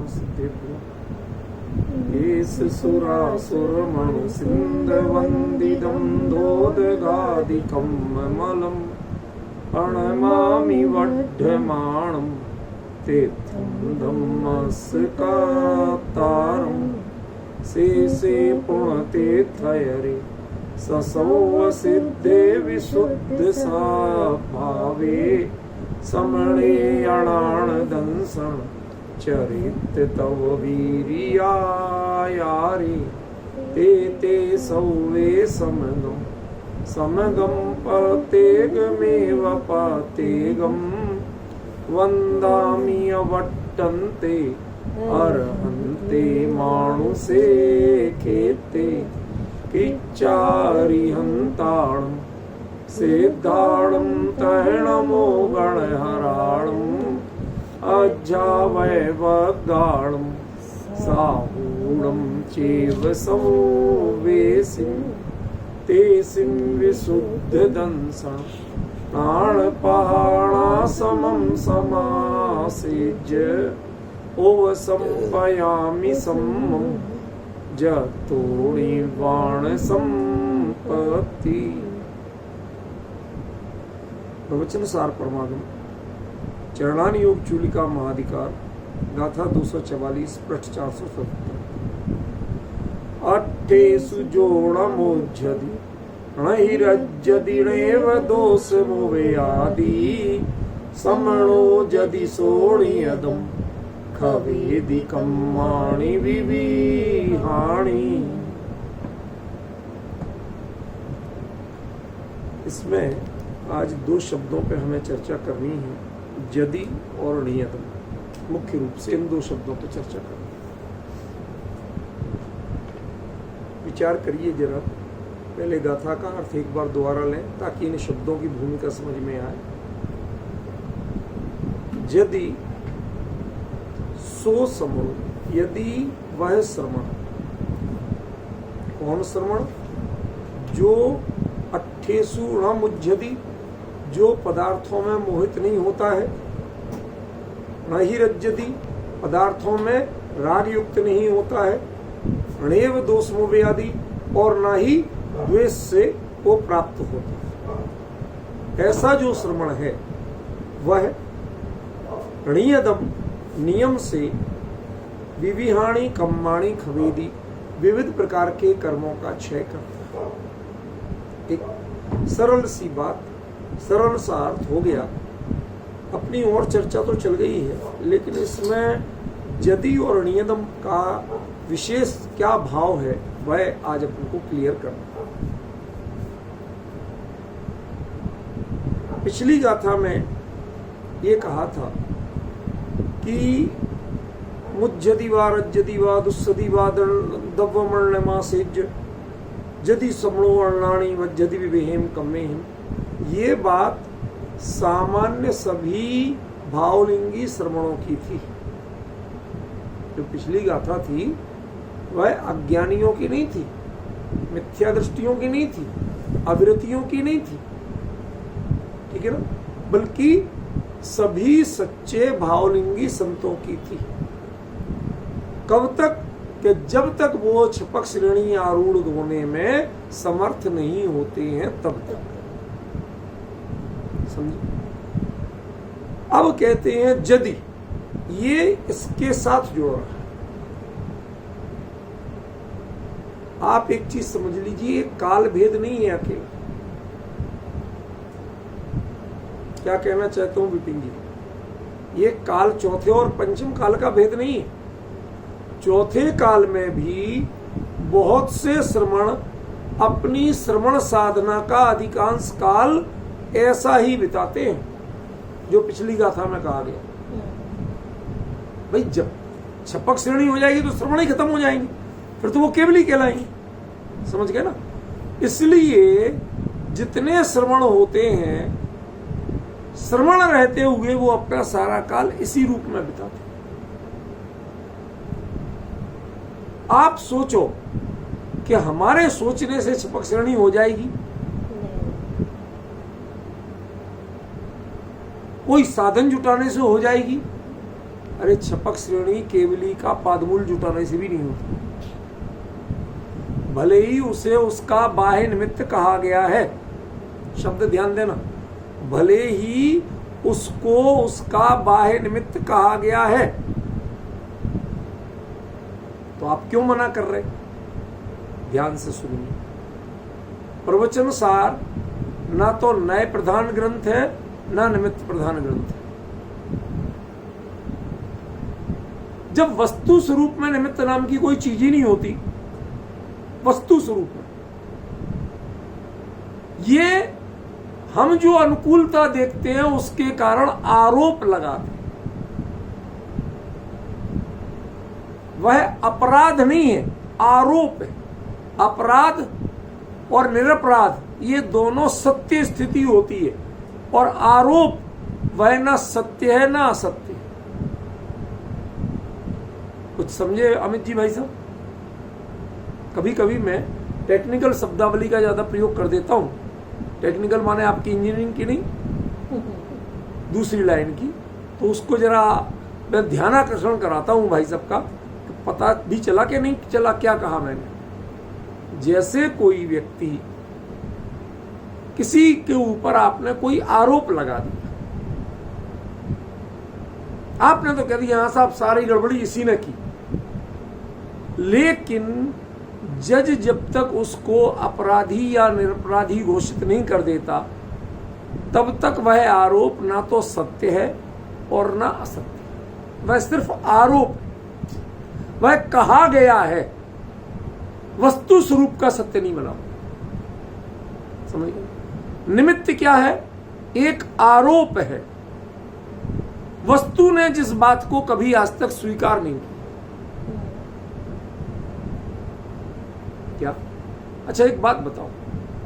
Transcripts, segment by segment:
सिद्धेभ्यो एष सुरासुरमणु सिन्धवन्दितं दोदगादिकं मलम् प्रणमामि वड्ढमाणं तीर्थं धम्मस्कातारं शेषे पुण्यतीर्थयरे ससौव सिद्धे विशुद्ध भावे समणे अणाणदंसण चरित तव वीर्यायारे ते ते सौवे समगम पतेगमेव पतेगम वन्दामि अवट्टन्ते अर्हन्ते मानुषे खेते किच्चारिहन्ताणं सिद्धाणं तैणमो गणहराणम् अज्जावैवगाणं साहूणं चैव समोवेसिं तेसिं विशुद्धदंसं प्राणपहाणासमं समासेज्य ओवसंपयामि सम्मं जतोणिवाणसंपत्ति। प्रवचन सार परमागम चरणानि योग चूलिका महाधिकार गाथा 244 पृष्ठ 477। अट्ठेषु जोड़मोज्झति णहिरज्जदिणेव दोषमोवेयादि समणो जदि सोणियदं खवेदिकं माणि विविहाणि। इसमें आज दो शब्दों पे हमें चर्चा करनी है, जदि और नियतम। मुख्य रूप से इन दो शब्दों पर चर्चा करें। विचार करिए जरा, पहले गाथा का अर्थ एक बार दोबारा लें ताकि इन शब्दों की भूमिका समझ में आए। यदि सो समो, यदि वह श्रवण, कौन श्रवण? जो अट्ठेषु णमुज्झति, जो पदार्थों में मोहित नहीं होता है, नहीं रज्जति, पदार्थों में राग युक्त नहीं होता है, णेव दोषमोवेयादि, और ना ही द्वेष से वो प्राप्त होता है। ऐसा जो श्रवण है वह णीयदम, नियम से, विविहाणी कम्माणी खवेदी, विविध प्रकार के कर्मों का क्षय करता है। एक सरल सी बात, सरल सा अर्थ हो गया। अपनी और चर्चा तो चल गई है, लेकिन इसमें जदि और नियतम का विशेष क्या भाव है वह आज अपन को क्लियर करना। पिछली गाथा में ये कहा था कि मुज्जति वा रज्जति वा दुस्सति वा दव्वमर्णमासेज्य जदि समणो वर्णाणी वज्जति विवेहेम कम्मेहिम। ये बात सामान्य सभी भावलिंगी श्रवणों की थी। जो पिछली गाथा थी वह अज्ञानियों की नहीं थी, मिथ्या दृष्टियों की नहीं थी, अविरतियों की नहीं थी, ठीक है ना, बल्कि सभी सच्चे भावलिंगी संतों की थी। कब तक? कि जब तक वो छपक श्रेणी आरूढ़ होने में समर्थ नहीं होते हैं तब तक। समझे? अब कहते हैं यदि, ये इसके साथ जोड़ रहा है। आप एक चीज समझ लीजिए, काल भेद नहीं है अकेला। क्या कहना चाहता हूं विपिन जी? ये काल चौथे और पंचम काल का भेद नहीं है। चौथे काल में भी बहुत से श्रमण अपनी श्रवण साधना का अधिकांश काल ऐसा ही बिताते हैं जो पिछली गाथा में कहा गया। भाई जब छपक श्रेणी हो जाएगी तो श्रवण ही खत्म हो जाएंगे, फिर तो वो केवल ही कहलाएंगे। समझ गए ना? इसलिए जितने श्रवण होते हैं, श्रवण रहते हुए वो अपना सारा काल इसी रूप में बिताते। आप सोचो कि हमारे सोचने से छपक श्रेणी हो जाएगी? कोई साधन जुटाने से हो जाएगी? अरे छपक श्रेणी केवली का पादमूल जुटाने से भी नहीं होता, भले ही उसे उसका बाह्य निमित्त कहा गया है, शब्द ध्यान देना, भले ही उसको उसका बाह्य निमित्त कहा गया है, तो आप क्यों मना कर रहे? ध्यान से सुनिए। प्रवचन सार ना तो नय प्रधान ग्रंथ है ना निमित्त प्रधान ग्रंथ है। जब वस्तु स्वरूप में निमित्त नाम की कोई चीज ही नहीं होती, वस्तु स्वरूप में, ये हम जो अनुकूलता देखते हैं उसके कारण आरोप लगाते हैं। वह अपराध नहीं है, आरोप है। अपराध और निरपराध ये दोनों सत्य स्थिति होती है, और आरोप वह ना सत्य है ना असत्य है। कुछ समझे अमित जी भाई साहब? कभी कभी मैं टेक्निकल शब्दावली का ज्यादा प्रयोग कर देता हूं। टेक्निकल माने आपकी इंजीनियरिंग की नहीं, दूसरी लाइन की, तो उसको जरा मैं ध्यानाकर्षण कराता हूं भाई साहब का, पता भी चला कि नहीं चला क्या कहा मैंने। जैसे कोई व्यक्ति, किसी के ऊपर आपने कोई आरोप लगा दिया, आपने तो कह दिया यहां साहब सारी गड़बड़ी इसी ने की, लेकिन जज जब तक उसको अपराधी या निरपराधी घोषित नहीं कर देता, तब तक वह आरोप ना तो सत्य है और ना असत्य, वह सिर्फ आरोप, वह कहा गया है, वस्तु स्वरूप का सत्य नहीं बना। समझ गए? निमित्त क्या है? एक आरोप है, वस्तु ने जिस बात को कभी आज तक स्वीकार नहीं किया। क्या? अच्छा एक बात बताओ,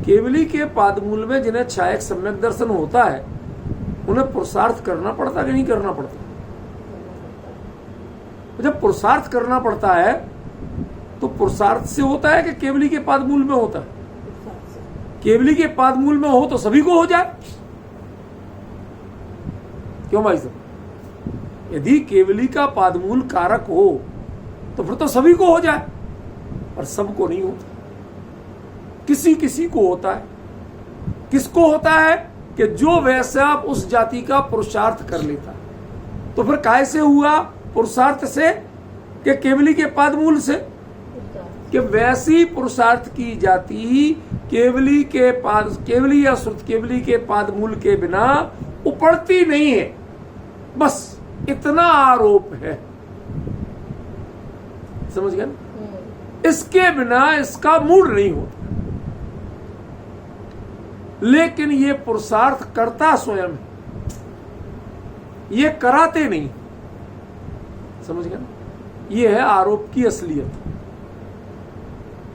केवली के पादमूल में जिन्हें छायक सम्यक दर्शन होता है, उन्हें पुरुषार्थ करना पड़ता कि नहीं करना पड़ता? जब पुरुषार्थ करना पड़ता है तो पुरुषार्थ से होता है कि केवली के पादमूल में होता है? केवली के पादमूल में हो तो सभी को हो जाए। क्यों भाई साहब? यदि केवली का पादमूल कारक हो तो फिर तो सभी को हो जाए, और सबको नहीं होता, किसी किसी को होता है। किसको होता है? कि जो वैसा उस जाति का पुरुषार्थ कर लेता है। तो फिर काहे से हुआ? पुरुषार्थ से कि केवली के पादमूल से? कि वैसी पुरुषार्थ की जाति केवली या श्रुत केवली के पादमूल के बिना उपड़ती नहीं है, बस इतना आरोप है। समझ गए? इसके बिना इसका मूड नहीं होता, लेकिन ये पुरुषार्थ करता स्वयं है, ये कराते नहीं। समझ गए? ये है आरोप की असलियत।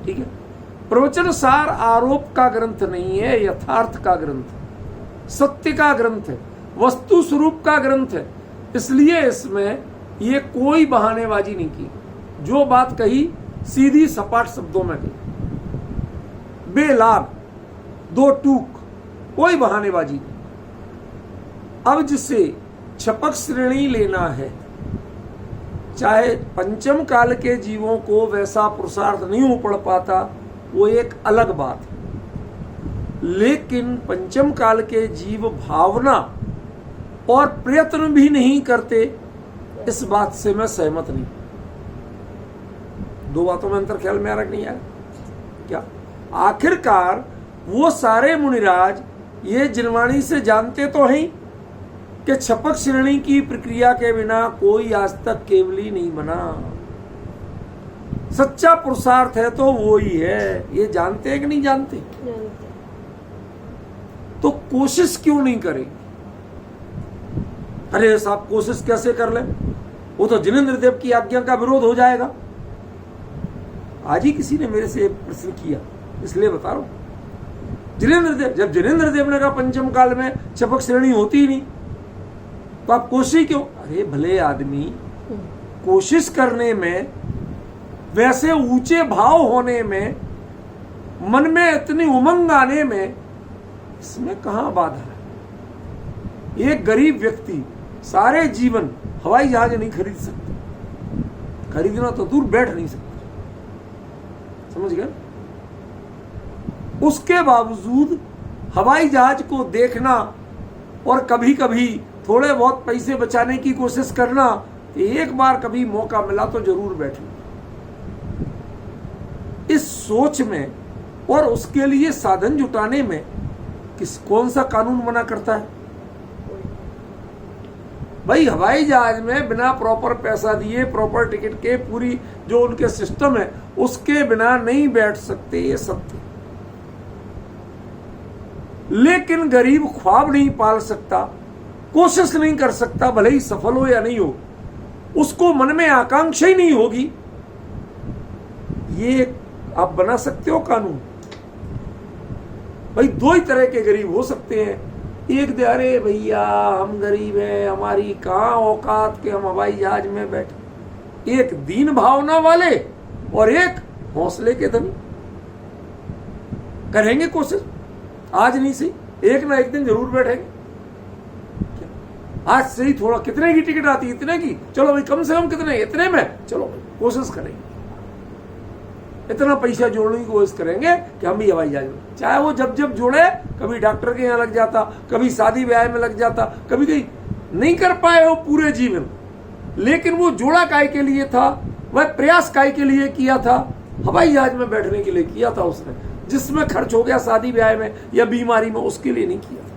ठीक है? प्रवचन सार आरोप का ग्रंथ नहीं है, यथार्थ का ग्रंथ है, सत्य का ग्रंथ है, वस्तु स्वरूप का ग्रंथ है। इसलिए इसमें ये कोई बहानेबाजी नहीं की, जो बात कही सीधी सपाट शब्दों में कही, बेलाग, दो टूक, कोई बहानेबाजी नहीं। अब जिसे छपक श्रेणी लेना है, चाहे पंचम काल के जीवों को वैसा पुरुषार्थ नहीं उपड़ पाता, वो एक अलग बात है, लेकिन पंचम काल के जीव भावना और प्रयत्न भी नहीं करते, इस बात से मैं सहमत नहीं। दो बातों में अंतर ख्याल में आ रहा नहीं आया क्या? आखिरकार वो सारे मुनिराज ये जिनवाणी से जानते तो हैं कि छपक श्रेणी की प्रक्रिया के बिना कोई आज तक केवली नहीं बना। सच्चा पुरुषार्थ है तो वो ही है, ये जानते हैं कि नहीं जानते? तो कोशिश क्यों नहीं करेंगे? अरे साहब कोशिश कैसे कर ले, वो तो जिनेंद्र देव की आज्ञा का विरोध हो जाएगा। आज ही किसी ने मेरे से प्रश्न किया, इसलिए बता रहा हूं। जिनेंद्र देव, जब जिनेंद्र देव ने कहा पंचम काल में छपक श्रेणी होती ही नहीं, तो आप कोशिश क्यों? अरे भले आदमी, कोशिश करने में, वैसे ऊंचे भाव होने में, मन में इतनी उमंग आने में, इसमें कहां बाधा है? एक गरीब व्यक्ति सारे जीवन हवाई जहाज नहीं खरीद सकते, खरीदना तो दूर, बैठ नहीं सकते, समझ गए। उसके बावजूद हवाई जहाज को देखना और कभी कभी थोड़े बहुत पैसे बचाने की कोशिश करना, एक बार कभी मौका मिला तो जरूर बैठना, इस सोच में और उसके लिए साधन जुटाने में कौन सा कानून मना करता है? भाई हवाई जहाज में बिना प्रॉपर पैसा दिए, प्रॉपर टिकट के, पूरी जो उनके सिस्टम है उसके बिना नहीं बैठ सकते, ये सत्य। लेकिन गरीब ख्वाब नहीं पाल सकता, कोशिश नहीं कर सकता, भले ही सफल हो या नहीं हो, उसको मन में आकांक्षा ही नहीं होगी, ये आप बना सकते हो कानून? भाई दो ही तरह के गरीब हो सकते हैं, एक दे अरे भैया हम गरीब हैं, हमारी कहां औकात के हम हवाई जहाज में बैठे, एक दीन भावना वाले और एक हौसले के धनी। करेंगे कोशिश, आज नहीं सही एक ना एक दिन जरूर बैठेंगे। आज से ही थोड़ा, कितने की टिकट आती है? इतने की, चलो भाई कम से कम कितने, इतने में, चलो भाई कोशिश करेंगे, इतना पैसा जोड़ने की कोशिश करेंगे कि हम भी हवाई जहाज में, चाहे वो जब जब जोड़े, कभी डॉक्टर के यहाँ लग जाता, कभी शादी ब्याह में लग जाता, कभी कहीं नहीं कर पाए वो पूरे जीवन, लेकिन वो जोड़ा काय के लिए था, वह प्रयास काय के लिए किया था, हवाई जहाज में बैठने के लिए किया था उसने, जिसमें खर्च हो गया शादी ब्याह में या बीमारी में, उसके लिए नहीं किया था।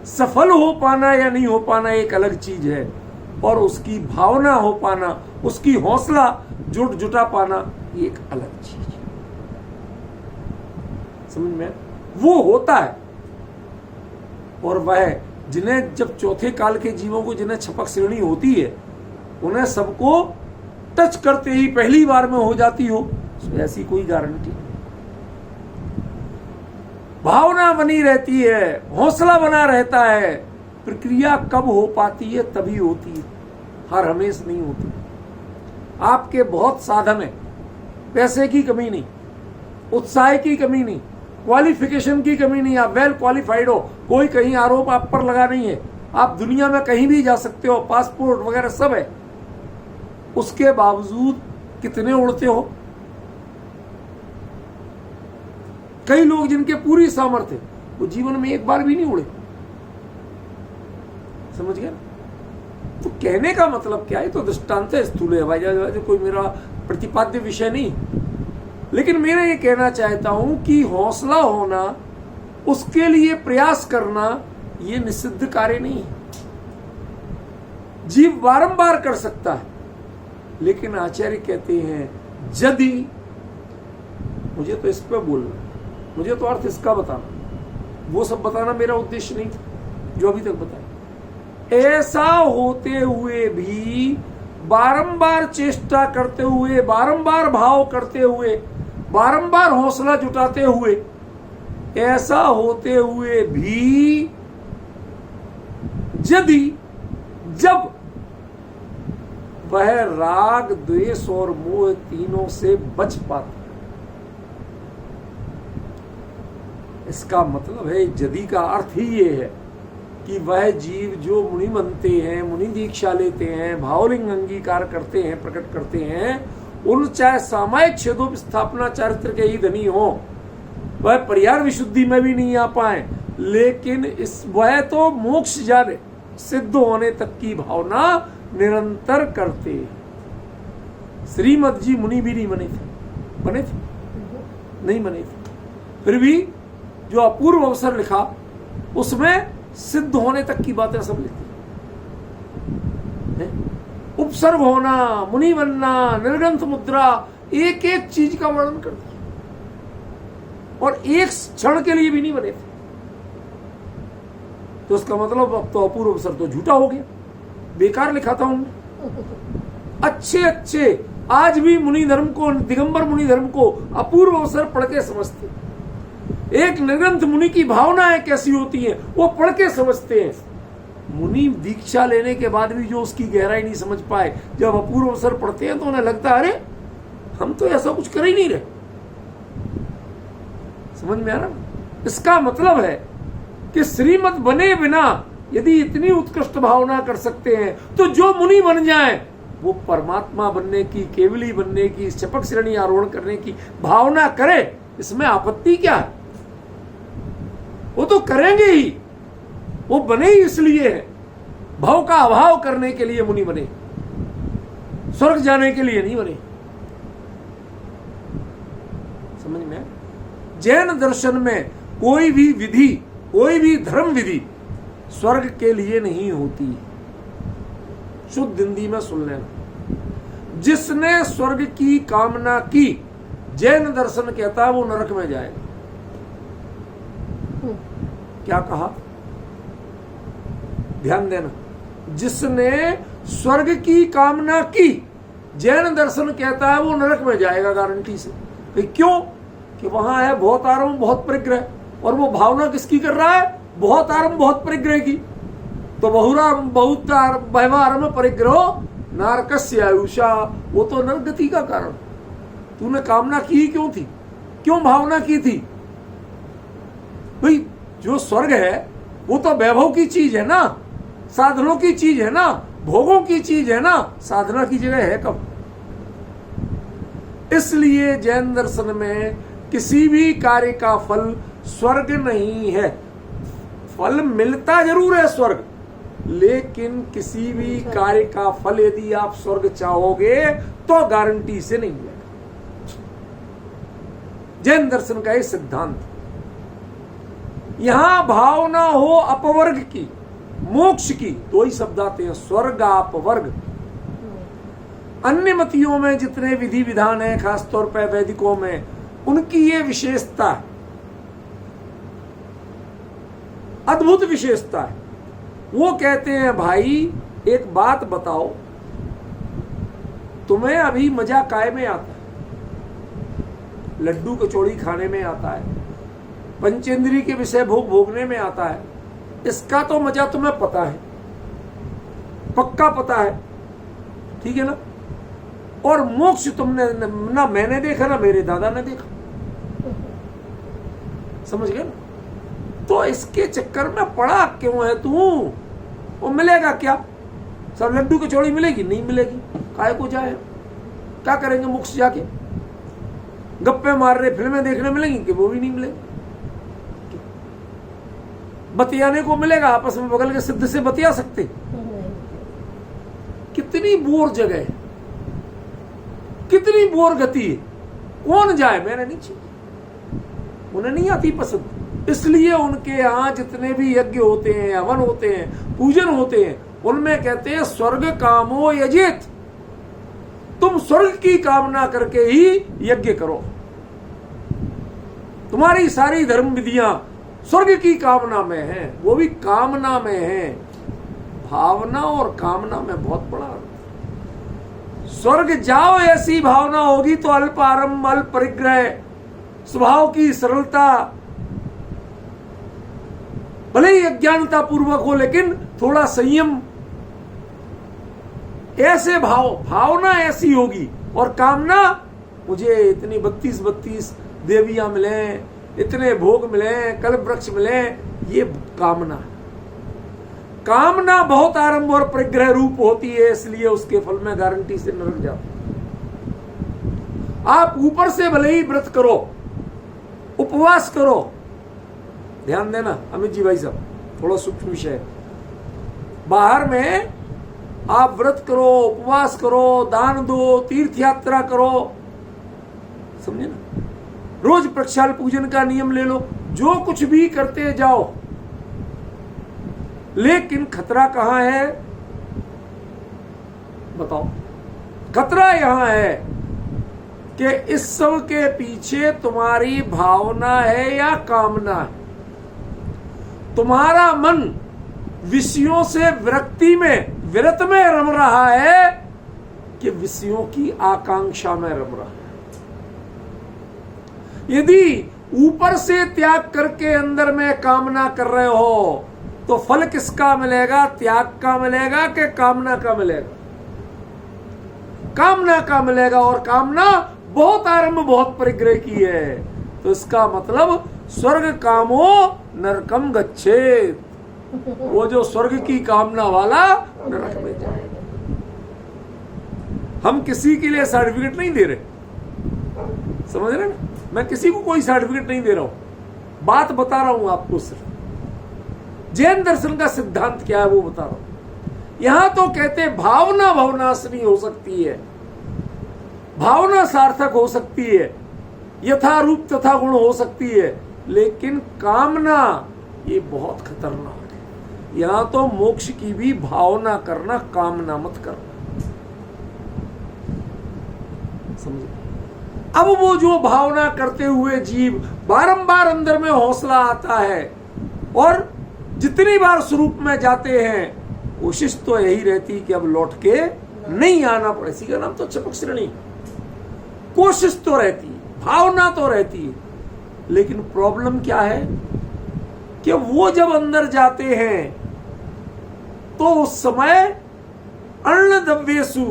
सफल हो पाना या नहीं हो पाना एक अलग चीज है, और उसकी भावना हो पाना, उसकी हौसला जुटा पाना एक अलग चीज है। समझ में? वो होता है, और वह जिन्हें जब चौथे काल के जीवों को जिन्हें छपक श्रेणी होती है, उन्हें सबको टच करते ही पहली बार में हो जाती हो, ऐसी कोई गारंटी नहीं। भावना बनी रहती है, हौसला बना रहता है, प्रक्रिया कब हो पाती है? तभी होती है, हर हमेश नहीं होती। आपके बहुत साधन है, पैसे की कमी नहीं, उत्साह की कमी नहीं, क्वालिफिकेशन की कमी नहीं, आप वेल क्वालिफाइड हो, कोई कहीं आरोप आप पर लगा नहीं है, आप दुनिया में कहीं भी जा सकते हो, पासपोर्ट वगैरह सब है, उसके बावजूद कितने उड़ते हो? कई लोग जिनके पूरी सामर्थ्य, वो जीवन में एक बार भी नहीं उड़े। समझ गए? तो कहने का मतलब क्या है? तो दृष्टांत है, स्थूल हवाई जहाज कोई मेरा प्रतिपाद्य विषय नहीं, लेकिन मैं ये कहना चाहता हूं कि हौसला होना, उसके लिए प्रयास करना, ये निषिद्ध कार्य नहीं है। जीव बारंबार कर सकता है, लेकिन आचार्य कहते हैं यदि, मुझे तो इस पर बोलना, मुझे तो अर्थ इसका बताना, वो सब बताना मेरा उद्देश्य नहीं था जो अभी तक बताया। ऐसा होते हुए भी, बारंबार चेष्टा करते हुए, बारंबार भाव करते हुए, बारंबार हौसला जुटाते हुए, ऐसा होते हुए भी यदि, जब वह राग, द्वेष और मोह तीनों से बच पाता, इसका मतलब है, यदि का अर्थ ही ये है कि वह जीव जो मुनि बनते हैं, मुनि दीक्षा लेते हैं, भावलिंग अंगीकार करते हैं, प्रकट करते हैं, उन चाहे सामायिक छेदों स्थापना चारित्र के ही धनी हो, वह परिहार विशुद्धि में भी नहीं आ पाए, लेकिन वह तो मोक्ष जाने, सिद्ध होने तक की भावना निरंतर करते। श्रीमद जी मुनि भी नहीं बने थे, बने थे? नहीं बने थे, फिर भी जो अपूर्व अवसर लिखा उसमें सिद्ध होने तक की बातें सब लिखी है। उपसर्ग होना, मुनि बनना, निर्ग्रंथ मुद्रा, एक एक चीज का वर्णन कर दिया, और एक क्षण के लिए भी नहीं बने थे। तो उसका मतलब अब तो अपूर्व अवसर तो झूठा हो गया, बेकार लिखा था उन्होंने। अच्छे अच्छे आज भी मुनि धर्म को, दिगंबर मुनि धर्म को अपूर्व अवसर पढ़ के समझते। एक निर्ग्रंथ मुनि की भावनाएं कैसी होती हैं, वो पढ़ के समझते हैं। मुनि दीक्षा लेने के बाद भी जो उसकी गहराई नहीं समझ पाए, जब अपूर्व अवसर पढ़ते हैं तो उन्हें लगता है अरे हम तो ऐसा कुछ कर ही नहीं रहे। समझ में आ रहा? इसका मतलब है कि श्रीमत बने बिना यदि इतनी उत्कृष्ट भावना कर सकते हैं तो जो मुनि बन जाए वो परमात्मा बनने की, केवली बनने की, चपक श्रेणी आरोहण करने की भावना करे, इसमें आपत्ति क्या है? वो तो करेंगे ही, वो बने ही इसलिए है, भाव का अभाव करने के लिए मुनि बने, स्वर्ग जाने के लिए नहीं बने। समझ में? जैन दर्शन में कोई भी विधि, कोई भी धर्म विधि स्वर्ग के लिए नहीं होती। शुद्ध हिंदी में सुन लेना, जिसने स्वर्ग की कामना की, जैन दर्शन कहता है वो नरक में जाएगा। क्या कहा? ध्यान देना, जिसने स्वर्ग की कामना की, जैन दर्शन कहता है वो नरक में जाएगा गारंटी से। क्यों? कि वहां है बहुत आरंभ बहुत परिग्रह, और वो भावना किसकी कर रहा है? बहुत आरंभ बहुत परिग्रह की। तो बहुराम बहुत आरंभ परिग्रह नारकस्य आयुषा, वो तो नरगति का कारण। तूने कामना की क्यों थी? क्यों भावना की थी? भाई जो स्वर्ग है वो तो वैभव की चीज है ना, साधनों की चीज है ना, भोगों की चीज है ना, साधना की जगह है कब? इसलिए जैन दर्शन में किसी भी कार्य का फल स्वर्ग नहीं है। फल मिलता जरूर है स्वर्ग, लेकिन किसी भी कार्य का फल यदि आप स्वर्ग चाहोगे तो गारंटी से नहीं मिलेगा। जैन दर्शन का एक सिद्धांत। यहां भावना हो अपवर्ग की, मोक्ष की, दो ही शब्द आते हैं, स्वर्ग अपवर्ग। अन्य मतियों में जितने विधि विधान है, खासतौर पर वैदिकों में, उनकी ये विशेषता, अद्भुत विशेषता है। वो कहते हैं भाई एक बात बताओ, तुम्हें अभी मजा काय में आता है? लड्डू कचौड़ी खाने में आता है, पंचेंद्रिय के विषय भोग भोगने में आता है, इसका तो मजा तुम्हें पता है, पक्का पता है, ठीक है ना? और मोक्ष तुमने ना मैंने देखा ना मेरे दादा ने देखा, समझ गए ना? तो इसके चक्कर में पड़ा क्यों है तू? वो मिलेगा क्या? सब लड्डू कचौड़ी मिलेगी? नहीं मिलेगी। काय को जाए? क्या करेंगे मोक्ष जाके? गप्पे मार रहे फिल्में देखने मिलेंगी कि वो भी नहीं मिलेगी। बतियाने को मिलेगा, आपस में बगल के सिद्ध से बतिया सकते? कितनी बोर जगह है, कितनी बोर गति है। कौन जाए? मैंने नहीं चाहिए, उन्हें नहीं आती पसंद। इसलिए उनके यहां जितने भी यज्ञ होते हैं, हवन होते हैं, पूजन होते हैं, उनमें कहते हैं स्वर्ग कामो यजेत, तुम स्वर्ग की कामना करके ही यज्ञ करो। तुम्हारी सारी धर्म विधियां स्वर्ग की कामना में है, वो भी कामना में है। भावना और कामना में बहुत बड़ा अंतर। स्वर्ग जाओ ऐसी भावना होगी तो अल्प आरंभ, अल्प परिग्रह, स्वभाव की सरलता, भले ही अज्ञानता पूर्वक हो लेकिन थोड़ा संयम, ऐसे भावना ऐसी होगी। और कामना, मुझे इतनी 32 देवियां मिले, इतने भोग मिले, कल्प वृक्ष मिले, ये कामना। कामना बहुत आरंभ और परिग्रह रूप होती है, इसलिए उसके फल में गारंटी से नरक जाते। आप ऊपर से भले ही व्रत करो, उपवास करो, ध्यान देना अमित जी भाई साहब, थोड़ा सूक्ष्म विषय। बाहर में आप व्रत करो, उपवास करो, दान दो, तीर्थ यात्रा करो, समझे ना? रोज प्रक्षाल पूजन का नियम ले लो, जो कुछ भी करते जाओ, लेकिन खतरा कहां है बताओ? खतरा यहां है कि इस सब के पीछे तुम्हारी भावना है या कामना है। तुम्हारा मन विषयों से विरक्ति में, विरत में रम रहा है कि विषयों की आकांक्षा में रम रहा है। यदि ऊपर से त्याग करके अंदर में कामना कर रहे हो तो फल किसका मिलेगा? त्याग का मिलेगा कि कामना का मिलेगा? कामना का मिलेगा। और कामना बहुत आरंभ बहुत परिग्रह की है। तो इसका मतलब स्वर्ग कामो नरकम गच्छेत, वो जो स्वर्ग की कामना वाला नरक में जाए। हम किसी के लिए सर्टिफिकेट नहीं दे रहे, समझ रहे ना, मैं किसी को कोई सर्टिफिकेट नहीं दे रहा हूं, बात बता रहा हूं आपको। सिर्फ जैन दर्शन का सिद्धांत क्या है वो बता रहा हूं। यहां तो कहते भावना भवनाशनी हो सकती है, भावना सार्थक हो सकती है, यथारूप तथा गुण हो सकती है, लेकिन कामना ये बहुत खतरनाक है। यहां तो मोक्ष की भी भावना करना, कामना मत करना, समझे। अब वो जो भावना करते हुए जीव बारंबार अंदर में हौसला आता है और जितनी बार स्वरूप में जाते हैं, कोशिश तो यही रहती कि अब लौट के नहीं आना पड़े। इसी का नाम तो चपक श्रेणी। कोशिश तो रहती है, भावना तो रहती है, लेकिन प्रॉब्लम क्या है कि वो जब अंदर जाते हैं तो उस समय अन्न द्रव्येषु,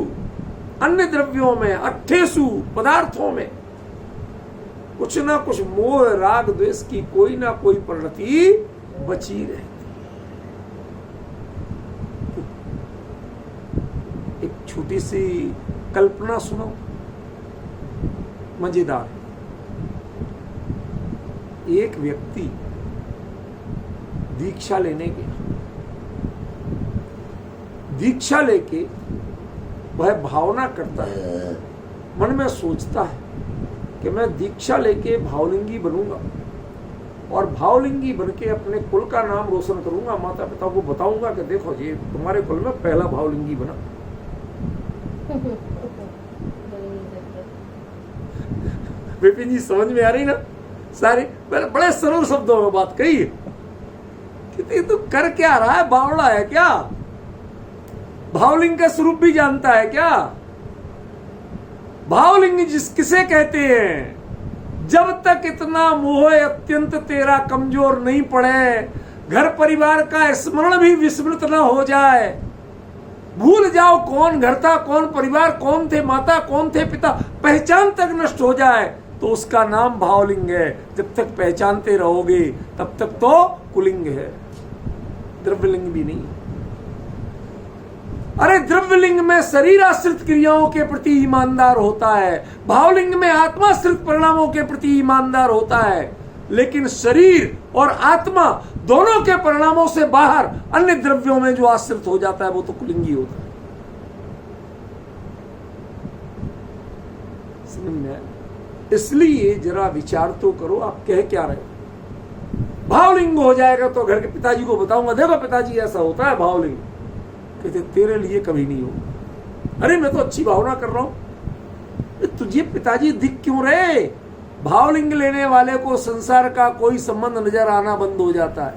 अन्य द्रव्यों में, अट्ठेसु पदार्थों में कुछ ना कुछ मोह राग द्वेष की कोई ना कोई प्रवृत्ति बची रहती। एक छोटी सी कल्पना सुनो, मजेदार। एक व्यक्ति दीक्षा लेने गया, दीक्षा लेके वह भावना करता है, मन में सोचता है कि मैं दीक्षा लेके भावलिंगी बनूंगा और भावलिंगी बनके अपने कुल का नाम रोशन करूंगा, माता पिता को बताऊंगा कि देखो जी तुम्हारे कुल में पहला भावलिंगी बना। विपिन जी समझ में आ रही ना सारी, बड़े सरल शब्दों में बात कही है कि तू कर क्या रहा है, बावड़ा है क्या, भावलिंग का स्वरूप भी जानता है क्या। भावलिंग किसे कहते हैं, जब तक इतना मोह अत्यंत तेरा कमजोर नहीं पड़े, घर परिवार का स्मरण भी विस्मृत न हो जाए, भूल जाओ कौन घर था, कौन परिवार, कौन थे माता, कौन थे पिता, पहचान तक नष्ट हो जाए, तो उसका नाम भावलिंग है। जब तक पहचानते रहोगे तब तक तो कुलिंग है, द्रव्यलिंग भी नहीं। अरे द्रव्यलिंग में शरीर आश्रित क्रियाओं के प्रति ईमानदार होता है, भावलिंग में आत्माश्रित परिणामों के प्रति ईमानदार होता है, लेकिन शरीर और आत्मा दोनों के परिणामों से बाहर अन्य द्रव्यों में जो आश्रित हो जाता है वो तो कुलिंगी होता है। समझ में आया? इसलिए जरा विचार तो करो, आप कह क्या रहे हो। भावलिंग हो जाएगा तो घर के पिताजी को बताऊंगा, देखो पिताजी ऐसा होता है भावलिंग। कहते तेरे लिए कभी नहीं होगा। अरे मैं तो अच्छी भावना कर रहा हूं, तुझे पिताजी दिख क्यों रहे। भावलिंग लेने वाले को संसार का कोई संबंध नजर आना बंद हो जाता है,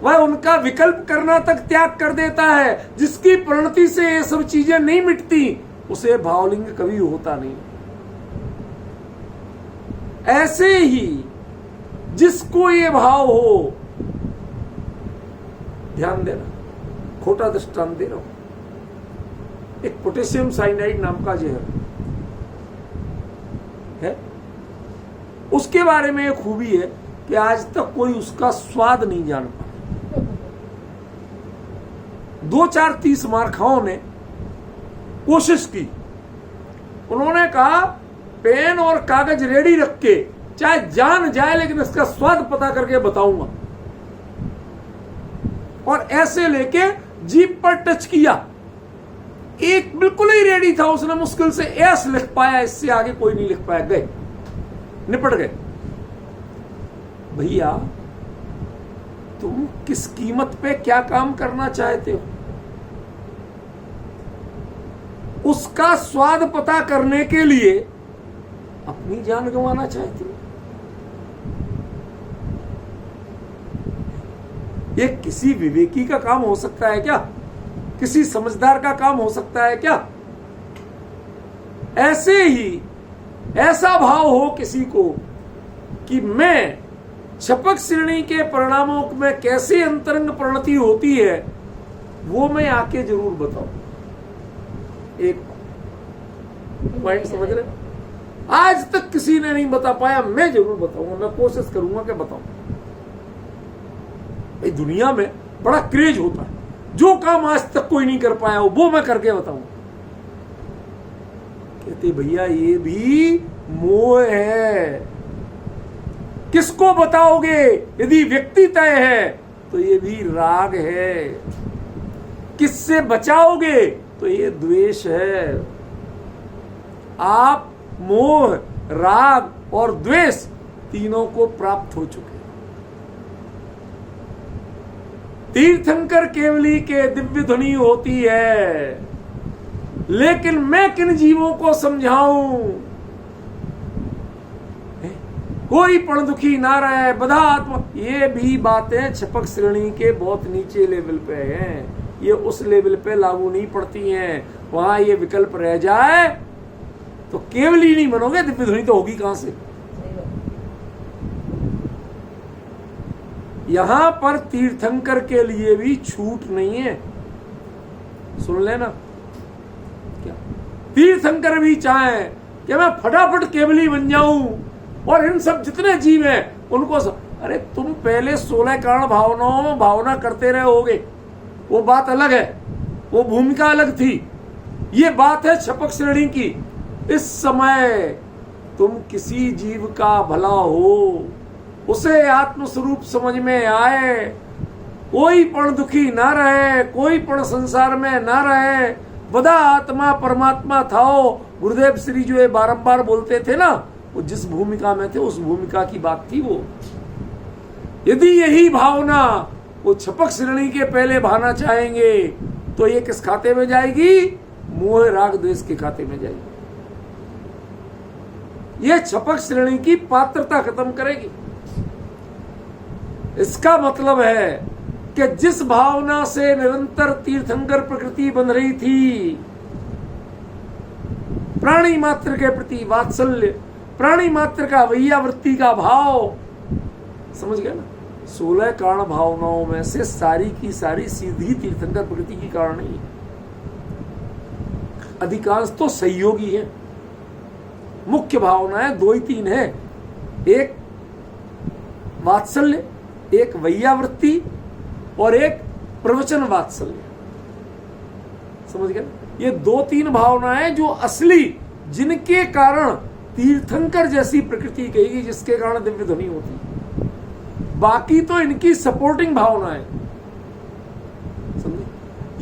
वह उनका विकल्प करना तक त्याग कर देता है। जिसकी परिणति से ये सब चीजें नहीं मिटती उसे भावलिंग कभी होता नहीं। ऐसे ही जिसको ये भाव हो, ध्यान देना, खोटा दृष्टांत दे रहा हूं। एक पोटेशियम साइनाइड नाम का जहर है, उसके बारे में एक खूबी है कि आज तक कोई उसका स्वाद नहीं जान पाया। 2-4 30 मारखाओं ने कोशिश की, उन्होंने कहा पेन और कागज रेडी रख के चाहे जान जाए लेकिन इसका स्वाद पता करके बताऊंगा, और ऐसे लेके जीभ पर टच किया, एक बिल्कुल ही रेडी था, उसने मुश्किल से एस लिख पाया, इससे आगे कोई नहीं लिख पाया, गए निपट गए। भैया तुम किस कीमत पे क्या काम करना चाहते हो, उसका स्वाद पता करने के लिए अपनी जान गंवाना चाहते हो। ये किसी विवेकी का काम हो सकता है क्या, किसी समझदार का काम हो सकता है क्या। ऐसे ही ऐसा भाव हो किसी को कि मैं छपक श्रेणी के परिणामों में कैसे अंतरंग परिणति होती है वो मैं आके जरूर बताऊं। एक पॉइंट समझ रहे, आज तक किसी ने नहीं बता पाया, मैं जरूर बताऊंगा, मैं कोशिश करूंगा कि बताऊं। दुनिया में बड़ा क्रेज होता है, जो काम आज तक कोई नहीं कर पाया वो मैं करके बताऊं। कहते भैया ये भी मोह है। किसको बताओगे? यदि व्यक्ति तय है तो ये भी राग है। किससे बचाओगे? तो ये द्वेष है। आप मोह, राग और द्वेष तीनों को प्राप्त हो चुके। तीर्थंकर केवली के दिव्य ध्वनि होती है, लेकिन मैं किन जीवों को समझाऊं? कोई पण दुखी ना रहे, बधा आत्मा। ये भी बातें छपक श्रेणी के बहुत नीचे लेवल पे हैं। ये उस लेवल पे लागू नहीं पड़ती हैं। वहां ये विकल्प रह जाए तो केवल ही नहीं बनोगे, दिव्य ध्वनि तो होगी कहां से? यहां पर तीर्थंकर के लिए भी छूट नहीं है। सुन लेना, क्या तीर्थंकर भी चाहे कि मैं फटाफट केवली बन जाऊं और इन सब जितने जीव हैं उनको अरे तुम पहले 16 कारण भावनाओं में भावना करते रहे होगे, वो बात अलग है, वो भूमिका अलग थी। ये बात है छपक श्रेणी की। इस समय तुम किसी जीव का भला हो, उसे आत्मस्वरूप समझ में आए, कोई पण दुखी ना रहे, कोई पण संसार में ना रहे, बदा आत्मा परमात्मा थाओ। गुरुदेव श्री जो ये बारंबार बोलते थे ना, वो जिस भूमिका में थे उस भूमिका की बात थी वो। यदि यही भावना वो छपक श्रेणी के पहले भाना चाहेंगे तो ये किस खाते में जाएगी? मोह राग द्वेष के खाते में जाएगी। ये छपक श्रेणी की पात्रता खत्म करेगी। इसका मतलब है कि जिस भावना से निरंतर तीर्थंकर प्रकृति बन रही थी, प्राणी मात्र के प्रति वात्सल्य, प्राणी मात्र का वैयावृत्ति का भाव, समझ गए ना? 16 कारण भावनाओं में से सारी की सारी सीधी तीर्थंकर प्रकृति की कारण नहीं है। अधिकांश तो सहयोगी है। मुख्य भावनाएं 2 ही 3 है, एक वात्सल्य, एक वैयावृत्ति और एक प्रवचन वात्सल्य। समझ गए? ये 2-3 भावनाएं जो असली, जिनके कारण तीर्थंकर जैसी प्रकृति कहेगी, जिसके कारण दिव्य ध्वनि होती है। बाकी तो इनकी सपोर्टिंग भावनाएं। समझे?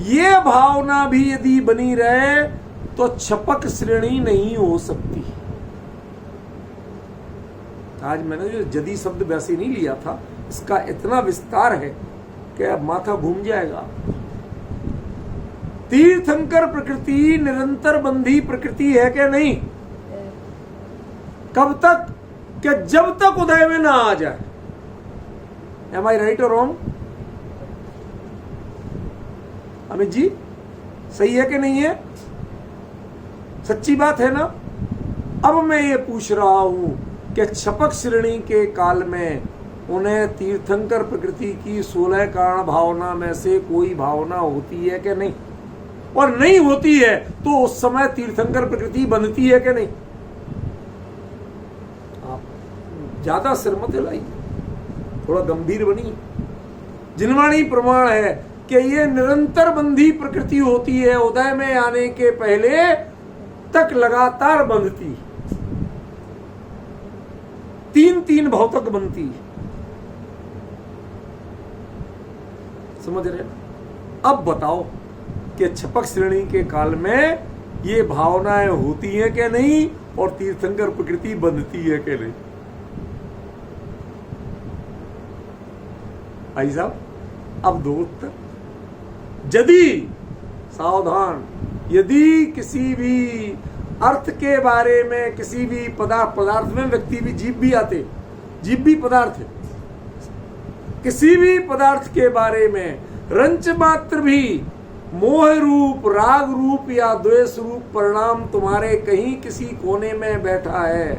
ये भावना भी यदि बनी रहे तो छपक श्रेणी नहीं हो सकती। आज मैंने जो जदी शब्द वैसे नहीं लिया था, इसका इतना विस्तार है कि अब माथा घूम जाएगा। तीर्थंकर प्रकृति निरंतर बंधी प्रकृति है कि नहीं? कब तक? कि जब तक उदय में ना आ जाए। Am I right or wrong? Amit ji सही है कि नहीं है? सच्ची बात है ना? अब मैं ये पूछ रहा हूं कि छपक श्रेणी के काल में उन्हें तीर्थंकर प्रकृति की 16 कारण भावना में से कोई भावना होती है कि नहीं? और नहीं होती है तो उस समय तीर्थंकर प्रकृति बनती है कि नहीं? आप ज्यादा सिर मत हिलाइए, थोड़ा गंभीर बनी। जिनवाणी प्रमाण है कि ये निरंतर बंधी प्रकृति होती है, उदय में आने के पहले तक लगातार बंधती, 3-3 भाव तक बनती है। समझ रहे? अब बताओ कि छपक श्रेणी के काल में ये भावनाएं होती हैं कि नहीं, और तीर्थंकर प्रकृति बंधती है कि नहीं? भाई साहब अब दो उत्तर। यदि, सावधान, यदि किसी भी अर्थ के बारे में, किसी भी पदार्थ में व्यक्ति भी, जीव भी आते, जीव भी पदार्थ है, किसी भी पदार्थ के बारे में रंच मात्र भी मोह रूप, राग रूप या द्वेष रूप परिणाम तुम्हारे कहीं किसी कोने में बैठा है,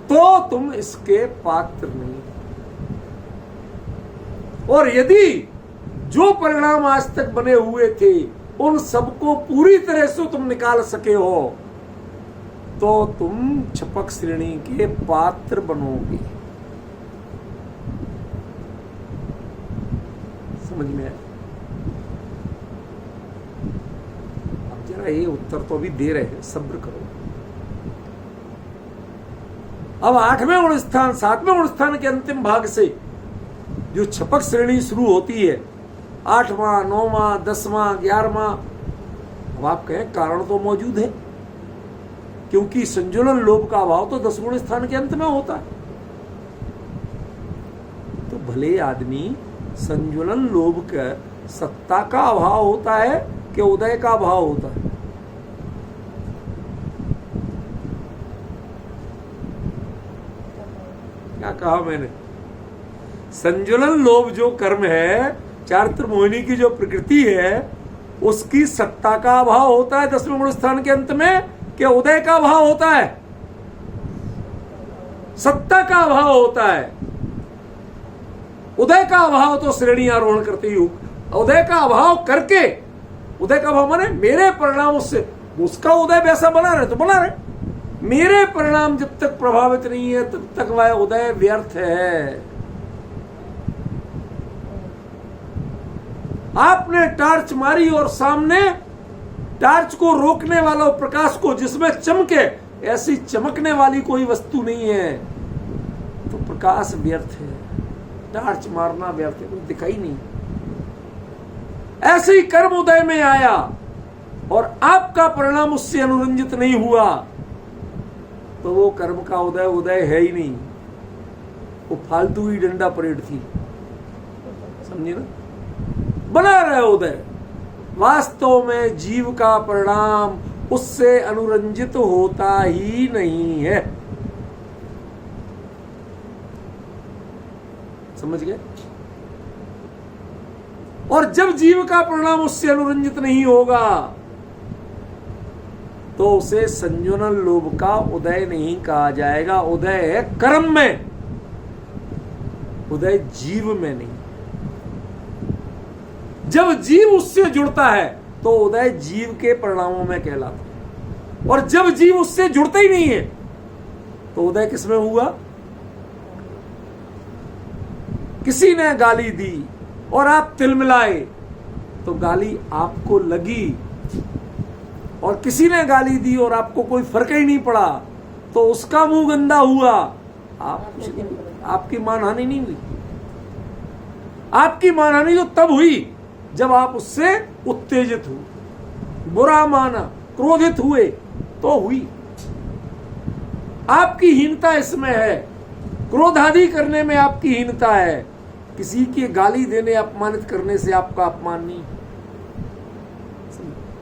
तो तुम इसके पात्र नहीं। और यदि जो परिणाम आज तक बने हुए थे उन सबको पूरी तरह से तुम निकाल सके हो तो तुम छपक श्रेणी के पात्र बनोगे। समझ में आया? अब जरा ये उत्तर तो अभी दे रहे हैं, सब्र करो। अब 8वें गुण स्थान 7वें गुण स्थान के अंतिम भाग से जो छपक श्रेणी शुरू होती है, 8वां 9वां 10वां 11वां, अब आप कहें कारण तो मौजूद है, क्योंकि संजुलन लोभ का अभाव तो 10 गुण स्थान के अंत में होता है। तो भले आदमी संजुलन लोभ का सत्ता का अभाव होता है कि उदय का अभाव होता है? क्या कहा मैंने? संजुलन लोभ जो कर्म है, चारित्र मोहिनी की जो प्रकृति है, उसकी सत्ता का अभाव होता है 10वें गुण स्थान के अंत में, कि उदय का अभाव होता है? सत्ता का अभाव होता है। उदय का अभाव तो श्रेणी आरोहण करते ही, उदय का अभाव करके, उदय का अभाव माने मेरे परिणाम उससे, उसका उदय वैसा बना रहे तो बना रहे, मेरे परिणाम जब तक प्रभावित नहीं है तब तक वह उदय व्यर्थ है। आपने टार्च मारी और सामने टार्च को रोकने वाला प्रकाश को जिसमें चमके, ऐसी चमकने वाली कोई वस्तु नहीं है, तो प्रकाश व्यर्थ है, टार्च मारना व्यर्थ है, दिखाई नहीं। ऐसे ही कर्म उदय में आया और आपका परिणाम उससे अनुरंजित नहीं हुआ, तो वो कर्म का उदय उदय है ही नहीं, वो फालतू ही डंडा परेड थी, समझे ना? बना रहे उदय, वास्तव में जीव का परिणाम उससे अनुरंजित होता ही नहीं है। समझ गए? और जब जीव का परिणाम उससे अनुरंजित नहीं होगा तो उसे संजुलन लोभ का उदय नहीं कहा जाएगा। उदय है कर्म में, उदय जीव में नहीं। जब जीव उससे जुड़ता है तो उदय जीव के परिणामों में कहलाता है, और जब जीव उससे जुड़ता ही नहीं है तो उदय किसमें हुआ? किसी ने गाली दी और आप तिलमिलाए तो गाली आपको लगी, और किसी ने गाली दी और आपको कोई फर्क ही नहीं पड़ा तो उसका मुंह गंदा हुआ, आप कुछ नहीं, आपकी मानहानि नहीं हुई। आपकी मानहानि तो तब हुई जब आप उससे उत्तेजित हुए, बुरा माना, क्रोधित हुए तो हुई। आपकी हीनता इसमें है, क्रोधादि करने में आपकी हीनता है, किसी की गाली देने अपमानित करने से आपका अपमान नहीं।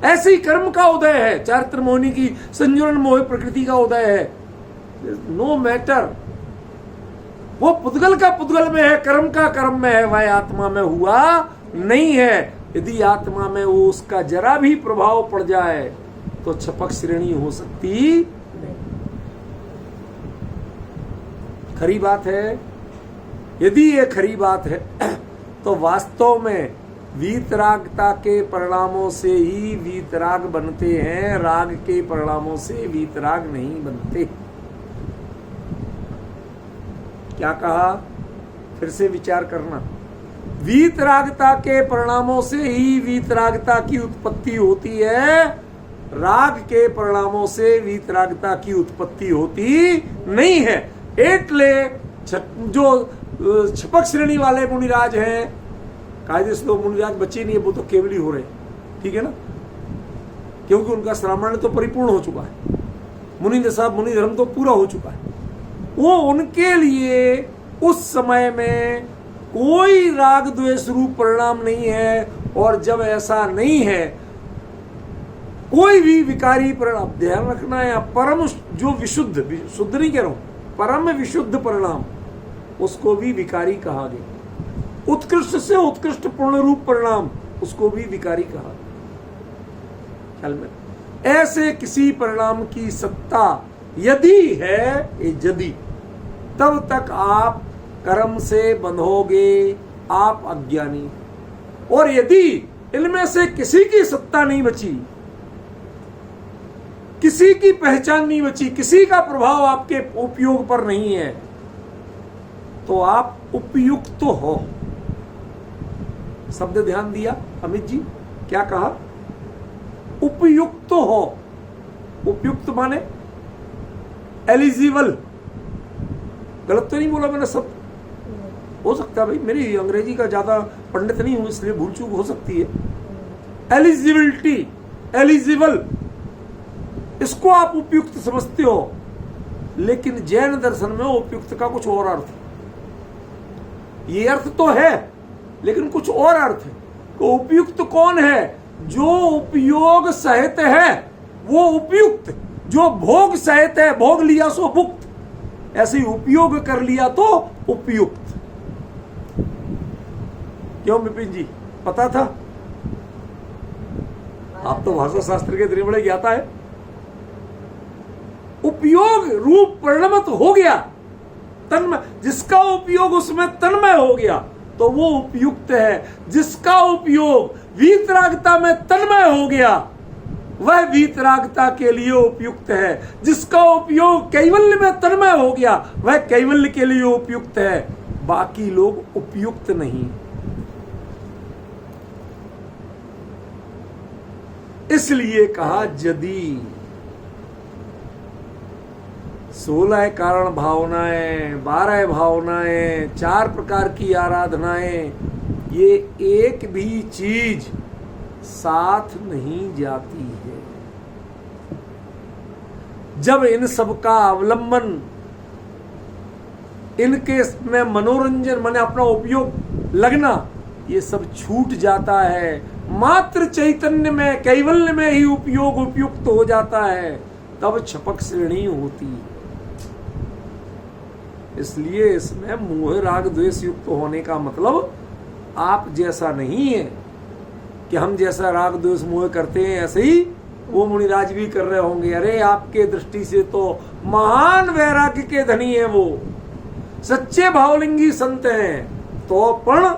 ऐसे ही कर्म का उदय है, चारित्र मोहिनी की संजुलन मोह प्रकृति का उदय है। नो मैटर वो पुद्गल का पुद्गल में है, कर्म का कर्म में है, वह आत्मा में हुआ नहीं है। यदि आत्मा में वो उसका जरा भी प्रभाव पड़ जाए तो छपक श्रेणी हो सकती नहीं। खरी बात है। यदि ये खरी बात है तो वास्तव में वीतरागता के परिणामों से ही वीतराग बनते हैं, राग के परिणामों से वीतराग नहीं बनते। क्या कहा? फिर से विचार करना। वीतरागता के परिणामों से ही वीतरागता की उत्पत्ति होती है, राग के परिणामों से वीतरागता की उत्पत्ति होती नहीं है। एटले जो छपक श्रेणी वाले मुनिराज हैं, कायदे से तो मुनिराज बच्चे नहीं है, वो तो केवली हो रहे, ठीक है ना, क्योंकि उनका श्रावण तो परिपूर्ण हो चुका है, मुनि दशा मुनि धर्म तो पूरा हो चुका है। वो उनके लिए उस समय में कोई राग द्वेष रूप परिणाम नहीं है, और जब ऐसा नहीं है कोई भी विकारी परिणाम, ध्यान रखना है, परम जो विशुद्ध, शुद्ध नहीं कह रहा हूं, परम विशुद्ध परिणाम, उसको भी विकारी कहा गया। उत्कृष्ट से उत्कृष्ट पूर्ण रूप परिणाम, उसको भी विकारी कहा। ख्याल में ऐसे किसी परिणाम की सत्ता यदि है, यदि, तब तक आप कर्म से बंधोगे, आप अज्ञानी। और यदि इनमें से किसी की सत्ता नहीं बची, किसी की पहचान नहीं बची, किसी का प्रभाव आपके उपयोग पर नहीं है, तो आप उपयुक्त हो। शब्द ध्यान दिया अमित जी, क्या कहा? उपयुक्त हो। उपयुक्त माने एलिजिबल। गलत तो नहीं बोला मैंने? सब हो सकता है भाई, मेरी अंग्रेजी का ज्यादा पंडित नहीं हूं इसलिए भूल चूक हो सकती है। एलिजिबिलिटी, एलिजिबल, इसको आप उपयुक्त समझते हो, लेकिन जैन दर्शन में उपयुक्त का कुछ और अर्थ है। ये अर्थ तो है लेकिन कुछ और अर्थ है। तो उपयुक्त कौन है? जो उपयोग सहित है वो उपयुक्त, जो भोग सहित है, भोग लिया सो भुक्त, ऐसे ही उपयोग कर लिया तो उपयुक्त। क्यों विपिन जी, पता था? आप तो भाषा शास्त्र के इतने बड़े ज्ञाता है। उपयोग रूप परिणमत हो गया, तन्मय, जिसका उपयोग उसमें तन्मय हो गया तो वो उपयुक्त है। जिसका उपयोग वीतरागता में तन्मय हो गया वह वीतरागता के लिए उपयुक्त है। जिसका उपयोग कैवल्य में तन्मय हो गया वह कैवल्य के लिए उपयुक्त है। बाकी लोग उपयुक्त नहीं। इसलिए कहा यदि 16 कारण भावनाएं, 12 भावनाएं, 4 प्रकार की आराधनाएं, ये एक भी चीज साथ नहीं जाती है। जब इन सब का अवलंबन, इनके में मनोरंजन माने अपना उपयोग लगना, ये सब छूट जाता है, मात्र चैतन्य में, कैवल्य में ही उपयोग उपयुक्त हो जाता है, तब छपक श्रेणी होती है। इसलिए इसमें मोह राग द्वेष युक्त होने का मतलब आप जैसा नहीं है कि हम जैसा राग द्वेष मोह करते हैं ऐसे ही वो मुनिराज भी कर रहे होंगे। अरे आपके दृष्टि से तो महान वैराग्य के धनी है, वो सच्चे भावलिंगी संत हैं, तो पण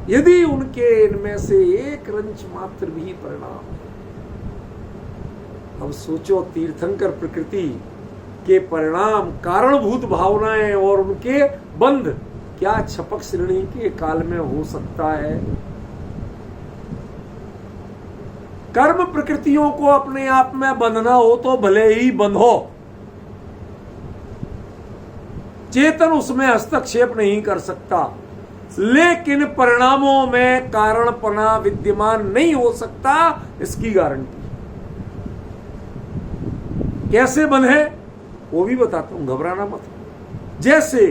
यदि उनके इनमें से एक रंच मात्र भी परिणाम, अब सोचो तीर्थंकर प्रकृति के परिणाम, कारणभूत भावनाएं और उनके बंध क्या छपक श्रेणी के काल में हो सकता है? कर्म प्रकृतियों को अपने आप में बंधना हो तो भले ही बंधो, चेतन उसमें हस्तक्षेप नहीं कर सकता, लेकिन परिणामों में कारणपना विद्यमान नहीं हो सकता, इसकी गारंटी। कैसे बंधे वो भी बताता हूं, घबराना मत। जैसे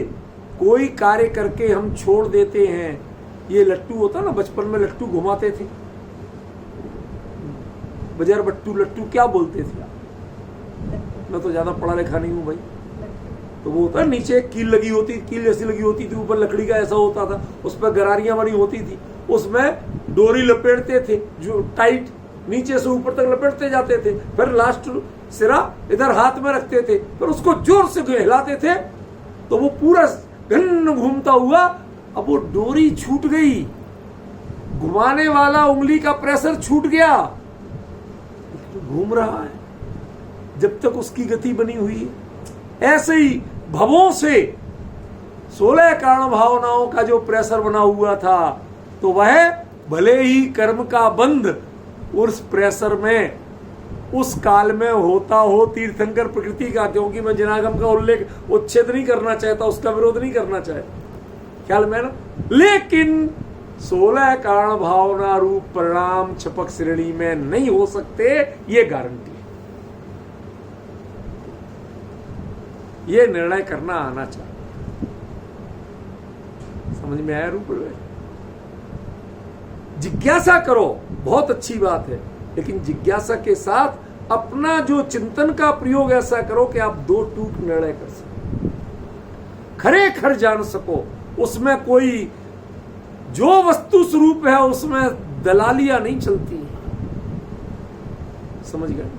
कोई कार्य करके हम छोड़ देते हैं, ये लट्टू होता ना, बचपन में लट्टू घुमाते थे, बजार बट्टू लट्टू क्या बोलते थे आप? मैं तो ज्यादा पढ़ा लिखा नहीं हूं भाई। तो वो होता नीचे एक कील लगी होती, कील जैसी लगी होती थी, ऊपर लकड़ी का ऐसा होता था, उस पर गरारियां बनी होती थी, उसमें डोरी लपेटते थे जो टाइट, नीचे से ऊपर तक लपेटते जाते थे, फिर लास्ट सिरा इधर हाथ में रखते थे, फिर उसको जोर से हिलाते थे तो वो पूरा घन घूमता हुआ, अब वो डोरी छूट गई, घुमाने वाला उंगली का प्रेशर छूट गया, घूम रहा है जब तक उसकी गति बनी हुई है। ऐसे ही भवों से 16 कारण भावनाओं का जो प्रेशर बना हुआ था, तो वह भले ही कर्म का बंध उस प्रेशर में उस काल में होता हो तीर्थंकर प्रकृति का, क्योंकि मैं जनागम का उल्लेख उच्छेद नहीं करना चाहता, उसका विरोध नहीं करना चाहता, ख्याल में ना। लेकिन 16 कारण भावना रूप परिणाम छपक श्रेणी में नहीं हो सकते, ये गारंटी है। ये निर्णय करना आना चाहिए। समझ में आया रूप? जिज्ञासा करो, बहुत अच्छी बात है, लेकिन जिज्ञासा के साथ अपना जो चिंतन का प्रयोग ऐसा करो कि आप दो टूक निर्णय कर सको, खरे खर जान सको। उसमें कोई जो वस्तु स्वरूप है उसमें दलालियां नहीं चलती है, समझ गए?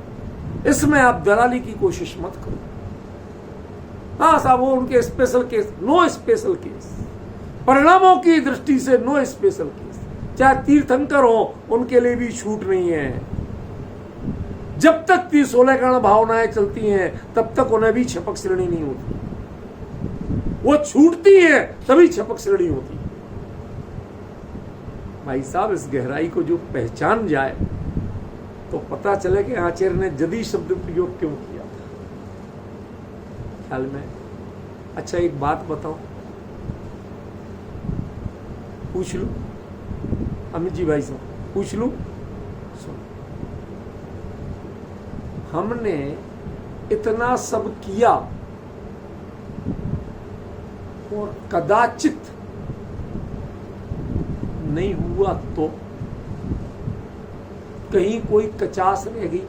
इसमें आप दलाली की कोशिश मत करो। हाँ साहब, वो उनके special case, no special case, परिणामों की दृष्टि से नो स्पेशल केस, चाहे तीर्थंकर हो उनके लिए भी छूट नहीं है। जब तक 16 कारण भावनाएं चलती हैं तब तक उन्हें भी छपक श्रेणी नहीं होती, वो छूटती है तभी छपक श्रेणी होती है। भाई साहब इस गहराई को जो पहचान जाए तो पता चले कि आचार्य ने जदी शब्द प्रयोग क्यों किया था ख्याल में। अच्छा एक बात बताओ, पूछ लूं अमित जी भाई साहब, पूछ लूं? हमने इतना सब किया और कदाचित नहीं हुआ तो कहीं कोई कचास रह गई,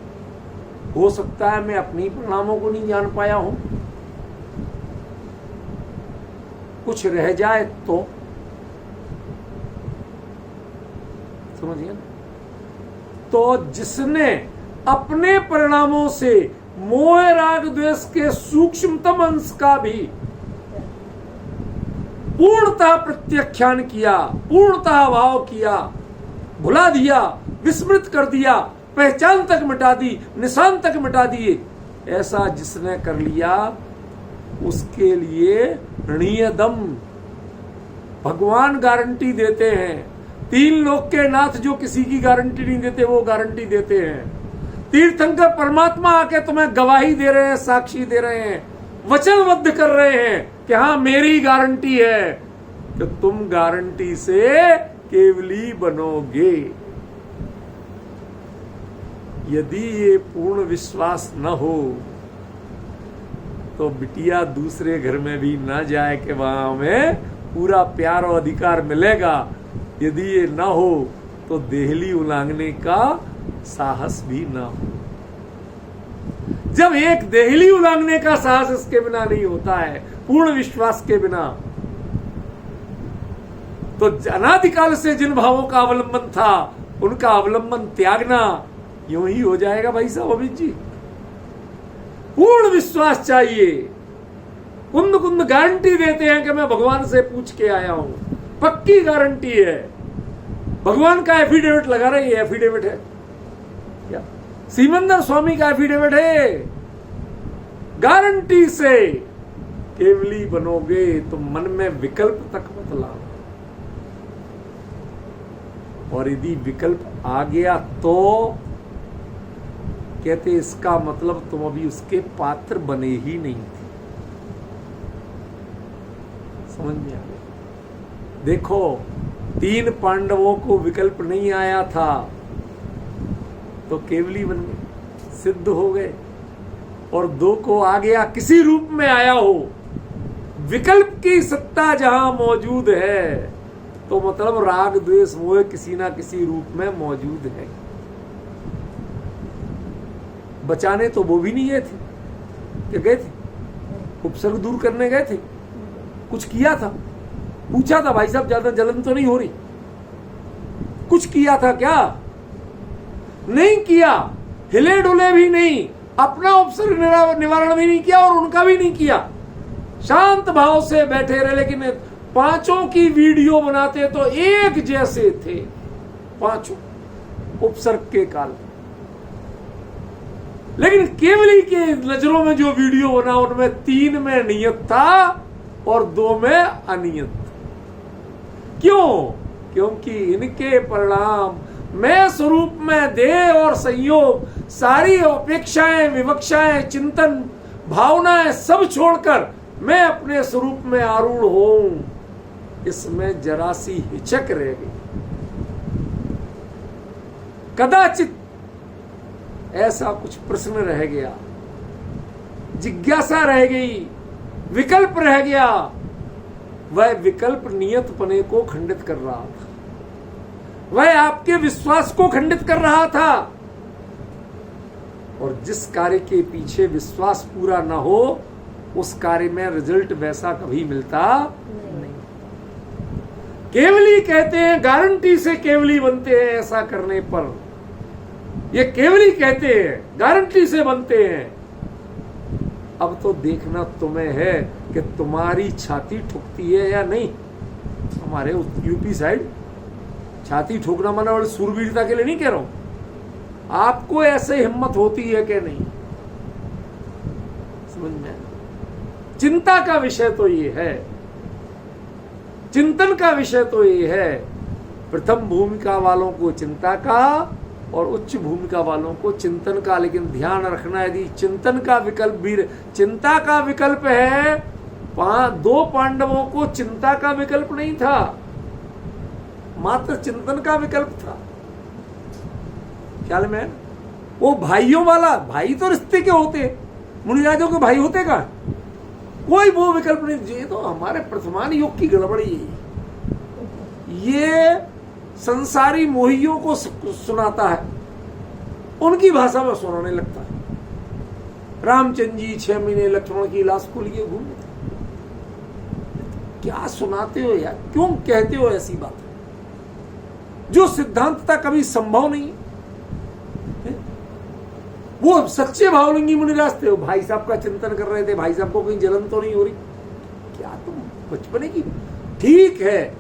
हो सकता है मैं अपनी परिणामों को नहीं जान पाया हूं, कुछ रह जाए तो समझिए ना। तो जिसने अपने परिणामों से मोह राग द्वेष के सूक्ष्मतम अंश का भी पूर्णतः प्रत्याख्यान किया, पूर्णतः भाव किया, भुला दिया, विस्मृत कर दिया, पहचान तक मिटा दी, निशान तक मिटा दिए, ऐसा जिसने कर लिया उसके लिए ऋणीय दम भगवान गारंटी देते हैं। 3 लोक के नाथ जो किसी की गारंटी नहीं देते वो गारंटी देते हैं। तीर्थंकर परमात्मा आके तुम्हें गवाही दे रहे हैं, साक्षी दे रहे हैं, वचनबद्ध कर रहे हैं कि हाँ मेरी गारंटी है कि तुम गारंटी से केवली बनोगे। यदि ये पूर्ण विश्वास न हो तो बिटिया दूसरे घर में भी न जाए कि वहां हमें पूरा प्यार और अधिकार मिलेगा। यदि ये न हो तो देहली उलांघने का साहस भी न हो। जब एक देहली उलांघने का साहस इसके बिना नहीं होता है, पूर्ण विश्वास के बिना, तो अनादिकाल से जिन भावों का अवलंबन था उनका अवलंबन त्यागना यूं ही हो जाएगा। भाई साहब अमित जी, पूर्ण विश्वास चाहिए। कुंद कुंद गारंटी देते हैं कि मैं भगवान से पूछ के आया हूं, पक्की गारंटी है। भगवान का एफिडेविट लगा रहे, ये एफिडेविट है क्या? सीमंदर स्वामी का एफिडेविट है। गारंटी से केवली बनोगे तो मन में विकल्प तक मत लाओ, और यदि विकल्प आ गया तो कहते इसका मतलब तुम अभी उसके पात्र बने ही नहीं थे। समझ में आ गया? देखो 3 पांडवों को विकल्प नहीं आया था तो केवली बन गए, सिद्ध हो गए, और 2 को आ गया, किसी रूप में आया हो। विकल्प की सत्ता जहां मौजूद है तो मतलब राग द्वेष मोह किसी ना किसी रूप में मौजूद है। बचाने तो वो भी नहीं गए थे, क्या गए थे? उपसर्ग दूर करने गए थे, कुछ किया था, पूछा था भाई साहब ज्यादा जलन तो नहीं हो रही, कुछ किया था क्या? नहीं किया, हिले डुले भी नहीं, अपना उपसर्ग निवारण भी नहीं किया और उनका भी नहीं किया, शांत भाव से बैठे रहे। लेकिन 5 की वीडियो बनाते तो एक जैसे थे 5 उपसर्ग के काल। लेकिन केवली के नजरों में जो वीडियो बना उनमें 3 में नियत था और 2 में अनियत। क्यों? क्योंकि इनके परिणाम मैं स्वरूप में देह और संयोग, सारी अपेक्षाएं, विवक्षाएं, चिंतन, भावनाएं सब छोड़कर मैं अपने स्वरूप में आरूढ़ होऊं, इसमें जरा सी हिचक रह गई। कदाचित ऐसा कुछ प्रश्न रह गया, जिज्ञासा रह गई, विकल्प रह गया। वह विकल्प नियतपने को खंडित कर रहा था, वह आपके विश्वास को खंडित कर रहा था। और जिस कार्य के पीछे विश्वास पूरा ना हो उस कार्य में रिजल्ट वैसा कभी मिलता नहीं। केवली कहते हैं, गारंटी से केवली बनते हैं ऐसा करने पर। ये केवली कहते हैं, गारंटी से बनते हैं। अब तो देखना तुम्हें है कि तुम्हारी छाती ठुकती है या नहीं। हमारे यूपी साइड छाती ठोकना माना वाले सूरवीरता के लिए नहीं कह रहा हूं, आपको ऐसे हिम्मत होती है कि नहीं, समझ में? चिंता का विषय तो ये है, चिंतन का विषय तो ये है प्रथम भूमिका वालों को चिंता का और उच्च भूमिका वालों को चिंतन का। लेकिन ध्यान रखना, यदि चिंतन का विकल्प भी, चिंता का विकल्प है, 2 पांडवों को चिंता का विकल्प नहीं था, मात्र चिंतन का विकल्प था। ख्याल में वो भाइयों वाला, भाई तो रिश्ते के होते, मुनिराजों के भाई होते का, कोई वो विकल्प नहीं। ये तो हमारे प्रथमान योग की गड़बड़ी है। ये संसारी मोहियों को सुनाता है, उनकी भाषा में सुनाने लगता है। रामचंद्र जी 6 महीने लक्ष्मण की लाश को लिए घूमे थे। क्या सुनाते हो यार, क्यों कहते हो ऐसी बात जो सिद्धांतता कभी संभव नहीं है? वो सच्चे भावलिंगी मुनिराज थे, भाई साहब का चिंतन कर रहे थे, भाई साहब को कहीं जलन तो नहीं हो रही? क्या तुम बचपने की, ठीक है,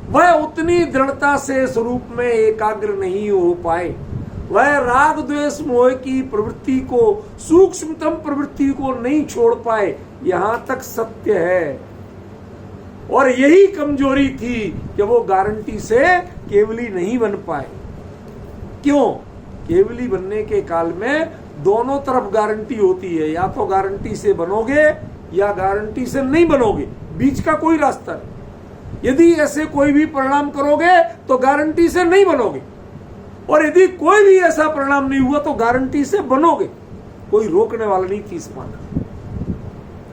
वह उतनी दृढ़ता से स्वरूप में एकाग्र नहीं हो पाए, वह राग द्वेष मोह की प्रवृत्ति को, सूक्ष्मतम प्रवृत्ति को नहीं छोड़ पाए, यहां तक सत्य है। और यही कमजोरी थी कि वो गारंटी से केवली नहीं बन पाए। क्यों? केवली बनने के काल में दोनों तरफ गारंटी होती है, या तो गारंटी से बनोगे या गारंटी से नहीं बनोगे, बीच का कोई रास्ता नहीं। यदि ऐसे कोई भी परिणाम करोगे तो गारंटी से नहीं बनोगे, और यदि कोई भी ऐसा परिणाम नहीं हुआ तो गारंटी से बनोगे। कोई रोकने वाला नहीं थी इस बात का।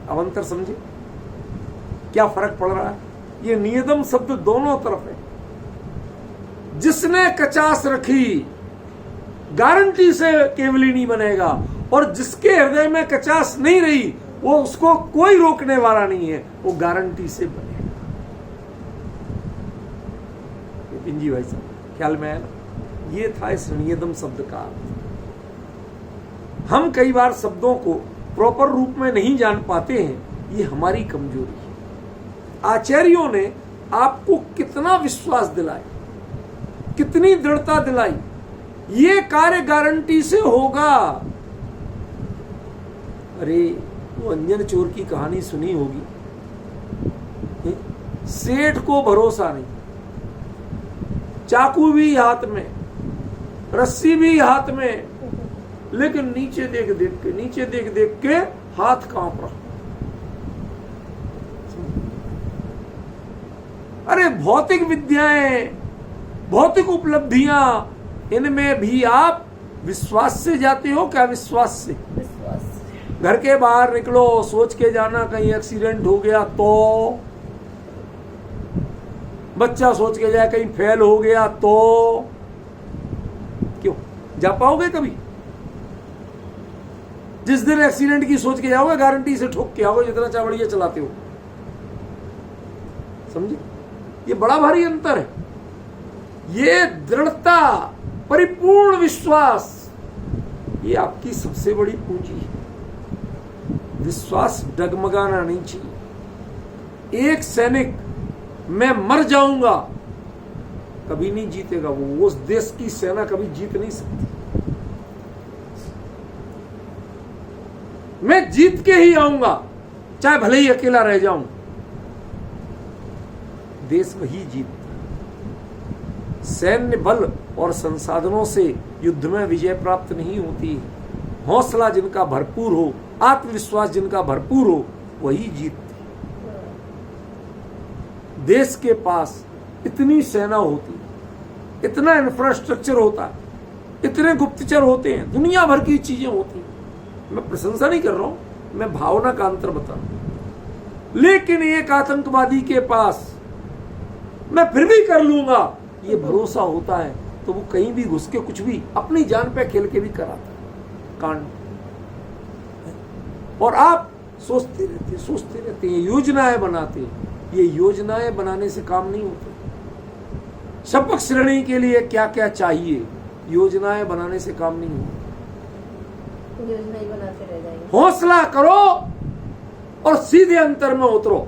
अब अंतर समझे क्या फर्क पड़ रहा है? ये नियतम शब्द दोनों तरफ है। जिसने कचास रखी गारंटी से केवली नहीं बनेगा, और जिसके हृदय में कचास नहीं रही वो, उसको कोई रोकने वाला नहीं है, वो गारंटी से बनेगा। पिंजी भाई साहब ख्याल में आया? ये था इस नियतम शब्द का अर्थ। हम कई बार शब्दों को प्रॉपर रूप में नहीं जान पाते हैं, ये हमारी कमजोरी है। आचार्यों ने आपको कितना विश्वास दिलाया, कितनी दृढ़ता दिलाई, ये कार्य गारंटी से होगा। अरे वो अंजन चोर की कहानी सुनी होगी, सेठ को भरोसा नहीं, चाकू भी हाथ में, रस्सी भी हाथ में, लेकिन नीचे देख देख के हाथ कांप रहा। अरे भौतिक विद्याएं, भौतिक उपलब्धियां, इनमें भी आप विश्वास से जाते हो क्या? विश्वास से। घर के बाहर निकलो, सोच के जाना कहीं एक्सीडेंट हो गया तो, बच्चा सोच के जाए कहीं फेल हो गया तो, क्यों जा पाओगे कभी? जिस दिन एक्सीडेंट की सोच के जाओगे गारंटी से ठोक के आओगे, जितना चावड़िया चलाते हो। समझे? ये बड़ा भारी अंतर है। ये दृढ़ता, परिपूर्ण विश्वास, ये आपकी सबसे बड़ी पूंजी है। विश्वास डगमगाना नहीं चाहिए। एक सैनिक मैं मर जाऊंगा कभी नहीं जीतेगा, वो उस देश की सेना कभी जीत नहीं सकती। मैं जीत के ही आऊंगा, चाहे भले ही अकेला रह जाऊं। देश वही जीतता। सैन्य बल और संसाधनों से युद्ध में विजय प्राप्त नहीं होती। हौसला जिनका भरपूर हो, आत्मविश्वास जिनका भरपूर हो, वही जीतते। देश के पास इतनी सेना होती, इतना इंफ्रास्ट्रक्चर होता है, इतने गुप्तचर होते हैं, दुनिया भर की चीजें होती हैं। मैं प्रशंसा नहीं कर रहा हूं, मैं भावना का अंतर बता रहा हूं। लेकिन एक आतंकवादी के पास मैं फिर भी कर लूंगा, ये भरोसा होता है, तो वो कहीं भी घुस के कुछ भी अपनी जान पे खेल के भी कराता है कांड। और आप सोचते रहते हैं, योजनाएं बनाते हैं। ये योजनाएं बनाने से काम नहीं होते। शपथ श्रेणी के लिए क्या क्या चाहिए, योजनाएं बनाने से काम नहीं होता। योजना ही बनाते रह जाएंगे। हौसला करो और सीधे अंतर में उतरो।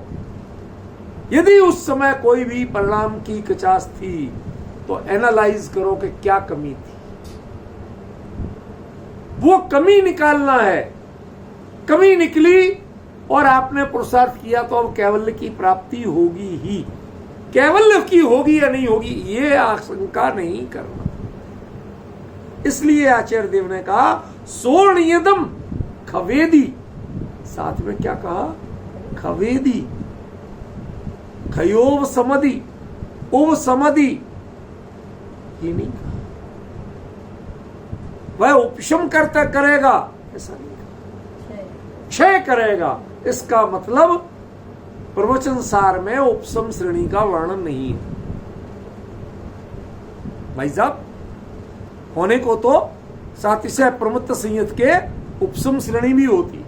यदि उस समय कोई भी परिणाम की कचास थी तो एनालाइज करो कि क्या कमी थी, वो कमी निकालना है। कमी निकली और आपने पुरुषार्थ किया तो अब कैवल्य की प्राप्ति होगी ही। कैवल्य की होगी या नहीं होगी ये आशंका नहीं करना। इसलिए आचार्य देव ने कहा सोर्णियदम खवेदी, साथ में क्या कहा, खवेदी, खयोव समधि, ओव समधि, ये नहीं कहा। वह उपशम करता करेगा ऐसा नहीं कहा, क्षय करेगा। इसका मतलब प्रवचन सार में उपशम श्रेणी का वर्णन नहीं है। भाई साहब होने को तो सातिशय प्रमुक्त संयत के उपशम श्रेणी भी होती है।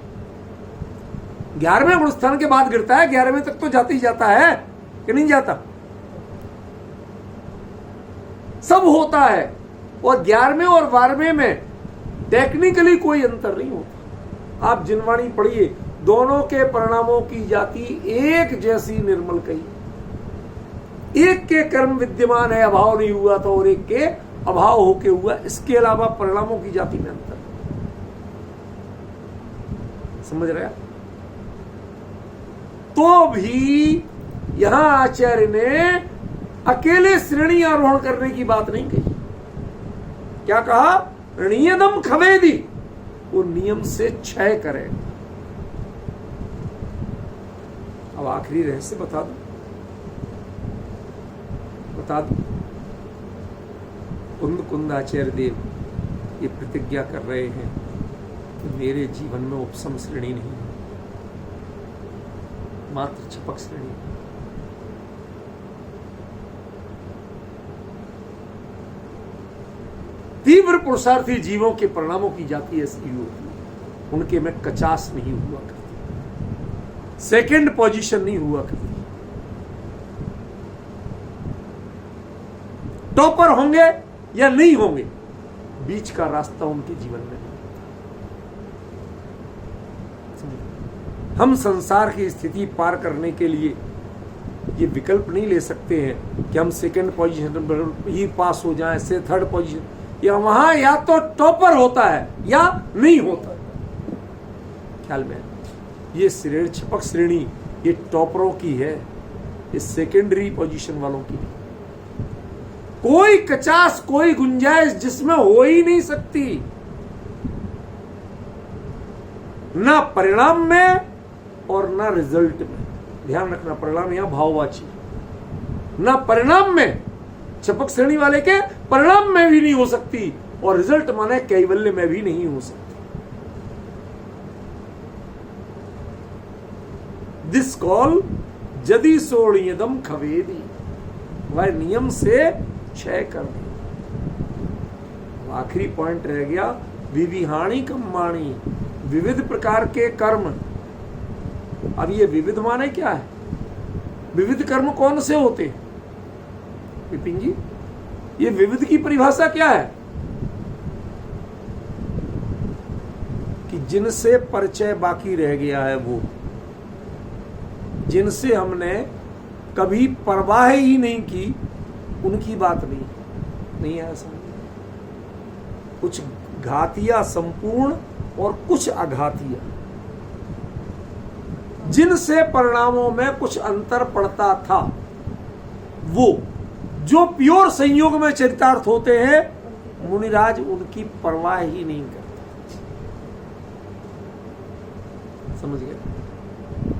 11वें गुणस्थान के बाद गिरता है, 11वें तक तो जाते ही जाता है कि नहीं जाता, सब होता है। और 11वें और 12वें में टेक्निकली कोई अंतर नहीं होता। आप जिनवाणी पढ़िए, दोनों के परिणामों की जाति एक जैसी निर्मल कही। एक के कर्म विद्यमान है, अभाव नहीं हुआ तो, और एक के अभाव होके हुआ। इसके अलावा परिणामों की जाति में अंतर, समझ रहे हैं? तो भी यहां आचार्य ने अकेले श्रेणी आरोहण करने की बात नहीं कही। क्या कहा, नियदम खवेदी, वो नियम से क्षय करेगा। अब आखिरी रहस्य बता दो, बता दो। कुंद कुंदाचार्य देव ये प्रतिज्ञा कर रहे हैं कि मेरे जीवन में उपशम श्रेणी नहीं, मात्र छपक श्रेणी। तीव्र पुरुषार्थी जीवों के परिणामों की जाति ऐसी होती है, उनके में कचास नहीं हुआ करती, सेकंड पोजीशन नहीं हुआ करती। टॉपर होंगे या नहीं होंगे, बीच का रास्ता उनके जीवन में नहीं। हम संसार की स्थिति पार करने के लिए ये विकल्प नहीं ले सकते हैं कि हम सेकंड पोजीशन ही पास हो जाएं, से थर्ड पोजीशन, या वहां या तो टॉपर होता है या नहीं होता। ख्याल में ये श्रेणी, छपक श्रेणी ये टॉपरों की है, ये सेकेंडरी पोजीशन वालों की नहीं। कोई कचास, कोई गुंजाइश जिसमें हो ही नहीं सकती, ना परिणाम में और ना रिजल्ट में। ध्यान रखना, परिणाम यहां भाववाची, ना परिणाम में, छपक श्रेणी वाले के परिणाम में भी नहीं हो सकती, और रिजल्ट माने कैवल्य में भी नहीं हो सकती। दिस कॉल जदि सोणियदम खवेदी, वह नियम से क्षय कर दे। आखिरी पॉइंट रह गया, विविहाणी कर्माणि, विविध प्रकार के कर्म। अब ये विविध माने क्या है, विविध कर्म कौन से होते हैं विपिन जी? ये विविध की परिभाषा क्या है? कि जिनसे परिचय बाकी रह गया है, वो जिनसे हमने कभी परवाह ही नहीं की, उनकी बात नहीं है ऐसा। कुछ घातिया संपूर्ण और कुछ अघातिया, जिनसे परिणामों में कुछ अंतर पड़ता था, वो जो प्योर संयोग में चरितार्थ होते हैं, मुनिराज उनकी परवाह ही नहीं करते। समझ गए?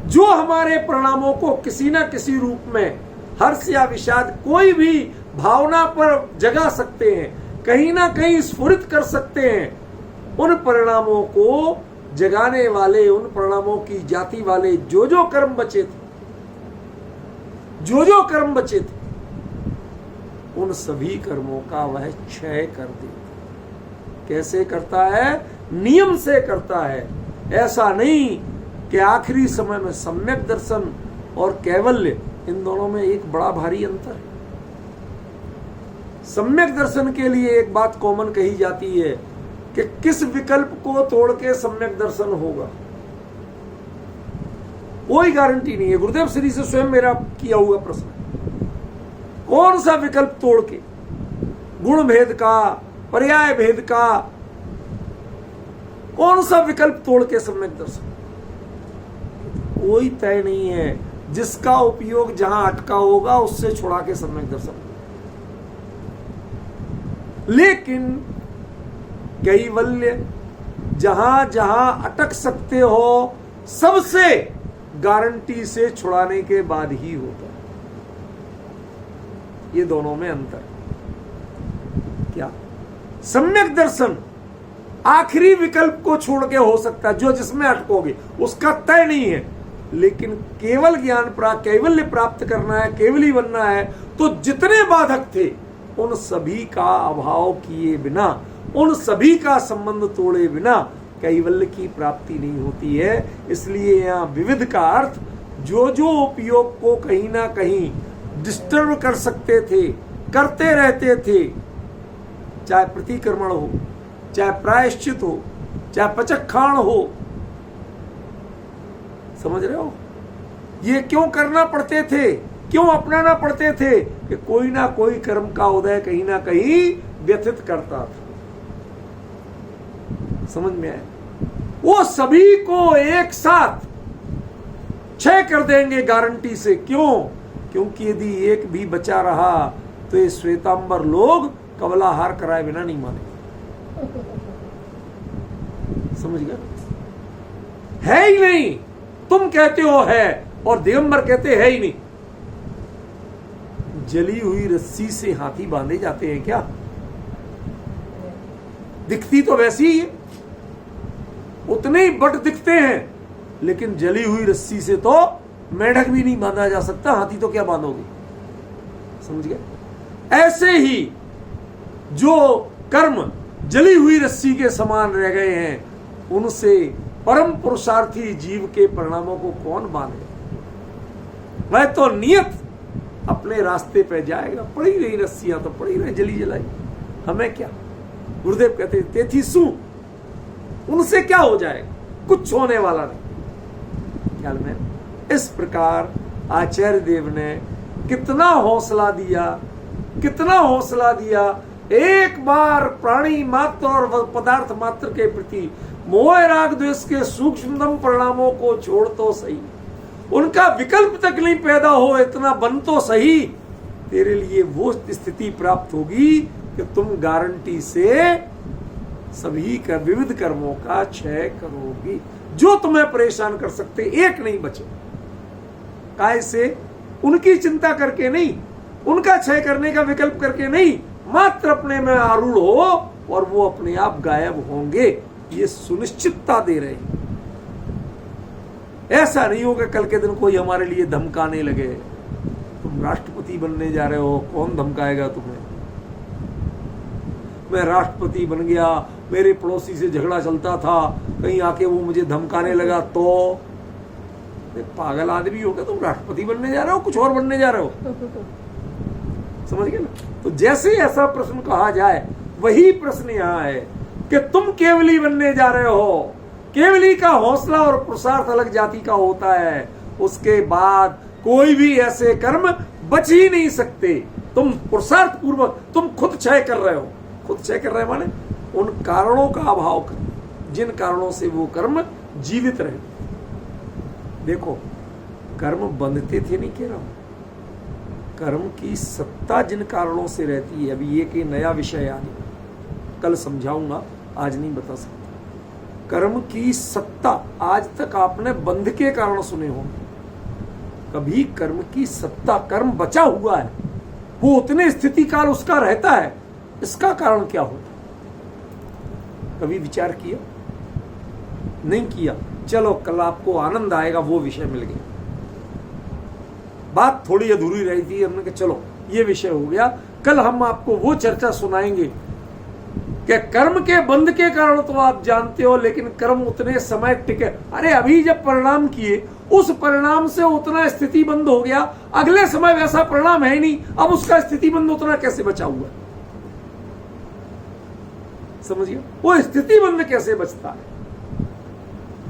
जो हमारे परिणामों को किसी न किसी रूप में हर्ष या विषाद, कोई भी भावना पर जगा सकते हैं, कहीं ना कहीं स्फुरित कर सकते हैं, उन परिणामों को जगाने वाले, उन परिणामों की जाति वाले जो कर्म बचे थे, जो कर्म बचे थे, उन सभी कर्मों का वह क्षय कर देता। कैसे करता है? नियम से करता है। ऐसा नहीं कि आखिरी समय में सम्यक दर्शन और कैवल्य, इन दोनों में एक बड़ा भारी अंतर है। सम्यक दर्शन के लिए एक बात कॉमन कही जाती है कि किस विकल्प को तोड़ के सम्यक दर्शन होगा, कोई गारंटी नहीं है। गुरुदेव श्री से स्वयं मेरा किया हुआ प्रश्न, कौन सा विकल्प तोड़ के, गुण भेद का, पर्याय भेद का, कौन सा विकल्प तोड़ के सम्यक दर्शन, कोई तय नहीं है। जिसका उपयोग जहां अटका होगा उससे छुड़ा के सम्यक दर्शन। लेकिन कैवल्य जहां जहां अटक सकते हो सबसे गारंटी से छुड़ाने के बाद ही होता है। ये दोनों में अंतर क्या? सम्यक दर्शन आखिरी विकल्प को छोड़ के हो सकता है, जो जिसमें अटकोगे उसका तय नहीं है। लेकिन केवल ज्ञान प्राप्त, कैवल्य प्राप्त करना है, केवली बनना है, तो जितने बाधक थे उन सभी का अभाव किए बिना, उन सभी का संबंध तोड़े बिना कैवल्य की प्राप्ति नहीं होती है। इसलिए यहां विविध का अर्थ जो जो उपयोग को कहीं ना कहीं डिस्टर्ब कर सकते थे, करते रहते थे, चाहे प्रतिक्रमण हो, चाहे प्रायश्चित हो, चाहे पचखाण हो, समझ रहे हो? ये क्यों करना पड़ते थे, क्यों अपनाना पड़ते थे? कि कोई ना कोई कर्म का उदय कहीं ना कहीं व्यथित करता था। समझ में आया? वो सभी को एक साथ क्षय कर देंगे गारंटी से। क्यों? क्योंकि यदि एक भी बचा रहा तो ये श्वेतांबर लोग कमलाहार कराए बिना नहीं माने। समझ गया? है ही नहीं, तुम कहते हो है और दिगंबर कहते है ही नहीं। जली हुई रस्सी से हाथी बांधे जाते हैं क्या? दिखती तो वैसी ही है, उतने ही बट दिखते हैं, लेकिन जली हुई रस्सी से तो मेढक भी नहीं बांधा जा सकता, हाथी तो क्या बांधोगे? समझ गए? ऐसे ही जो कर्म जली हुई रस्सी के समान रह गए हैं, उनसे परम पुरुषार्थी जीव के परिणामों को कौन बांधे? वह तो नियत अपने रास्ते पे जाएगा। पड़ी रही रस्सियां तो पड़ी रही, जली जलाई, हमें क्या? गुरुदेव कहते तेथी सु, उनसे क्या हो जाएगा? कुछ होने वाला नहीं। ख्याल में? इस प्रकार आचार्य देव ने कितना हौसला दिया, कितना हौसला दिया। एक बार प्राणी मात्र और पदार्थ मात्र के प्रति मोह राग द्वेष के सूक्ष्मतम परिणामों को छोड़ तो सही, उनका विकल्प तक नहीं पैदा हो, इतना बन तो सही, तेरे लिए वो स्थिति प्राप्त होगी कि तुम गारंटी से सभी का विविध कर्मों का क्षय करोगी। जो तुम्हें परेशान कर सकते एक नहीं बचे। काय से? उनकी चिंता करके नहीं, उनका क्षय करने का विकल्प करके नहीं, मात्र अपने में आरूढ़ हो और वो अपने आप गायब होंगे, ये सुनिश्चितता दे रहे हैं। ऐसा नहीं होगा कल के दिन कोई हमारे लिए धमकाने लगे, तुम राष्ट्रपति बनने जा रहे हो, कौन धमकाएगा तुम्हें? मैं राष्ट्रपति बन गया, मेरे पड़ोसी से झगड़ा चलता था, कहीं आके वो मुझे धमकाने लगा तो पागल आदमी हो गया, तुम राष्ट्रपति बनने जा रहे हो, कुछ और बनने जा रहे हो? समझ गए ना? तो जैसे ऐसा प्रश्न कहा जाए, वही प्रश्न यहाँ है कि तुम केवली बनने जा रहे हो। केवली का हौसला और पुरुषार्थ अलग जाति का होता है। उसके बाद कोई भी ऐसे कर्म बच ही नहीं सकते। तुम पुरुषार्थ पूर्वक तुम खुद क्षय कर रहे हो। खुद क्षय कर रहे माने उन कारणों का अभाव कर, जिन कारणों से वो कर्म जीवित रहे। देखो, कर्म बंधते थे नहीं कह रहा हूं, कर्म की सत्ता जिन कारणों से रहती है। अभी एक नया विषय आ गया, कल समझाऊंगा, आज नहीं बता सकता। कर्म की सत्ता, आज तक आपने बंध के कारण सुने होंगे, कभी कर्म की सत्ता, कर्म बचा हुआ है, वो उतने स्थिति काल उसका रहता है, इसका कारण क्या होता? कभी विचार किया? नहीं किया। चलो कल आपको आनंद आएगा, वो विषय मिल गया। बात थोड़ी अधूरी रही थी, हमने कहा चलो ये विषय हो गया, कल हम आपको वो चर्चा सुनाएंगे कि कर्म के बंध के कारण तो आप जानते हो, लेकिन कर्म उतने समय टिके। अरे अभी जब परिणाम किए, उस परिणाम से उतना स्थिति बंद हो गया, अगले समय वैसा परिणाम है नहीं, अब उसका स्थिति बंद उतना कैसे बचा हुआ? समझिए, वो स्थिति बंद कैसे बचता है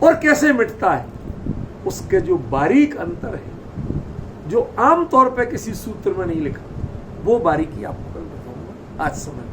और कैसे मिटता है, उसके जो बारीक अंतर है, जो आमतौर पे किसी सूत्र में नहीं लिखा, वो बारीकी आपको कल बताऊंगा। आज समय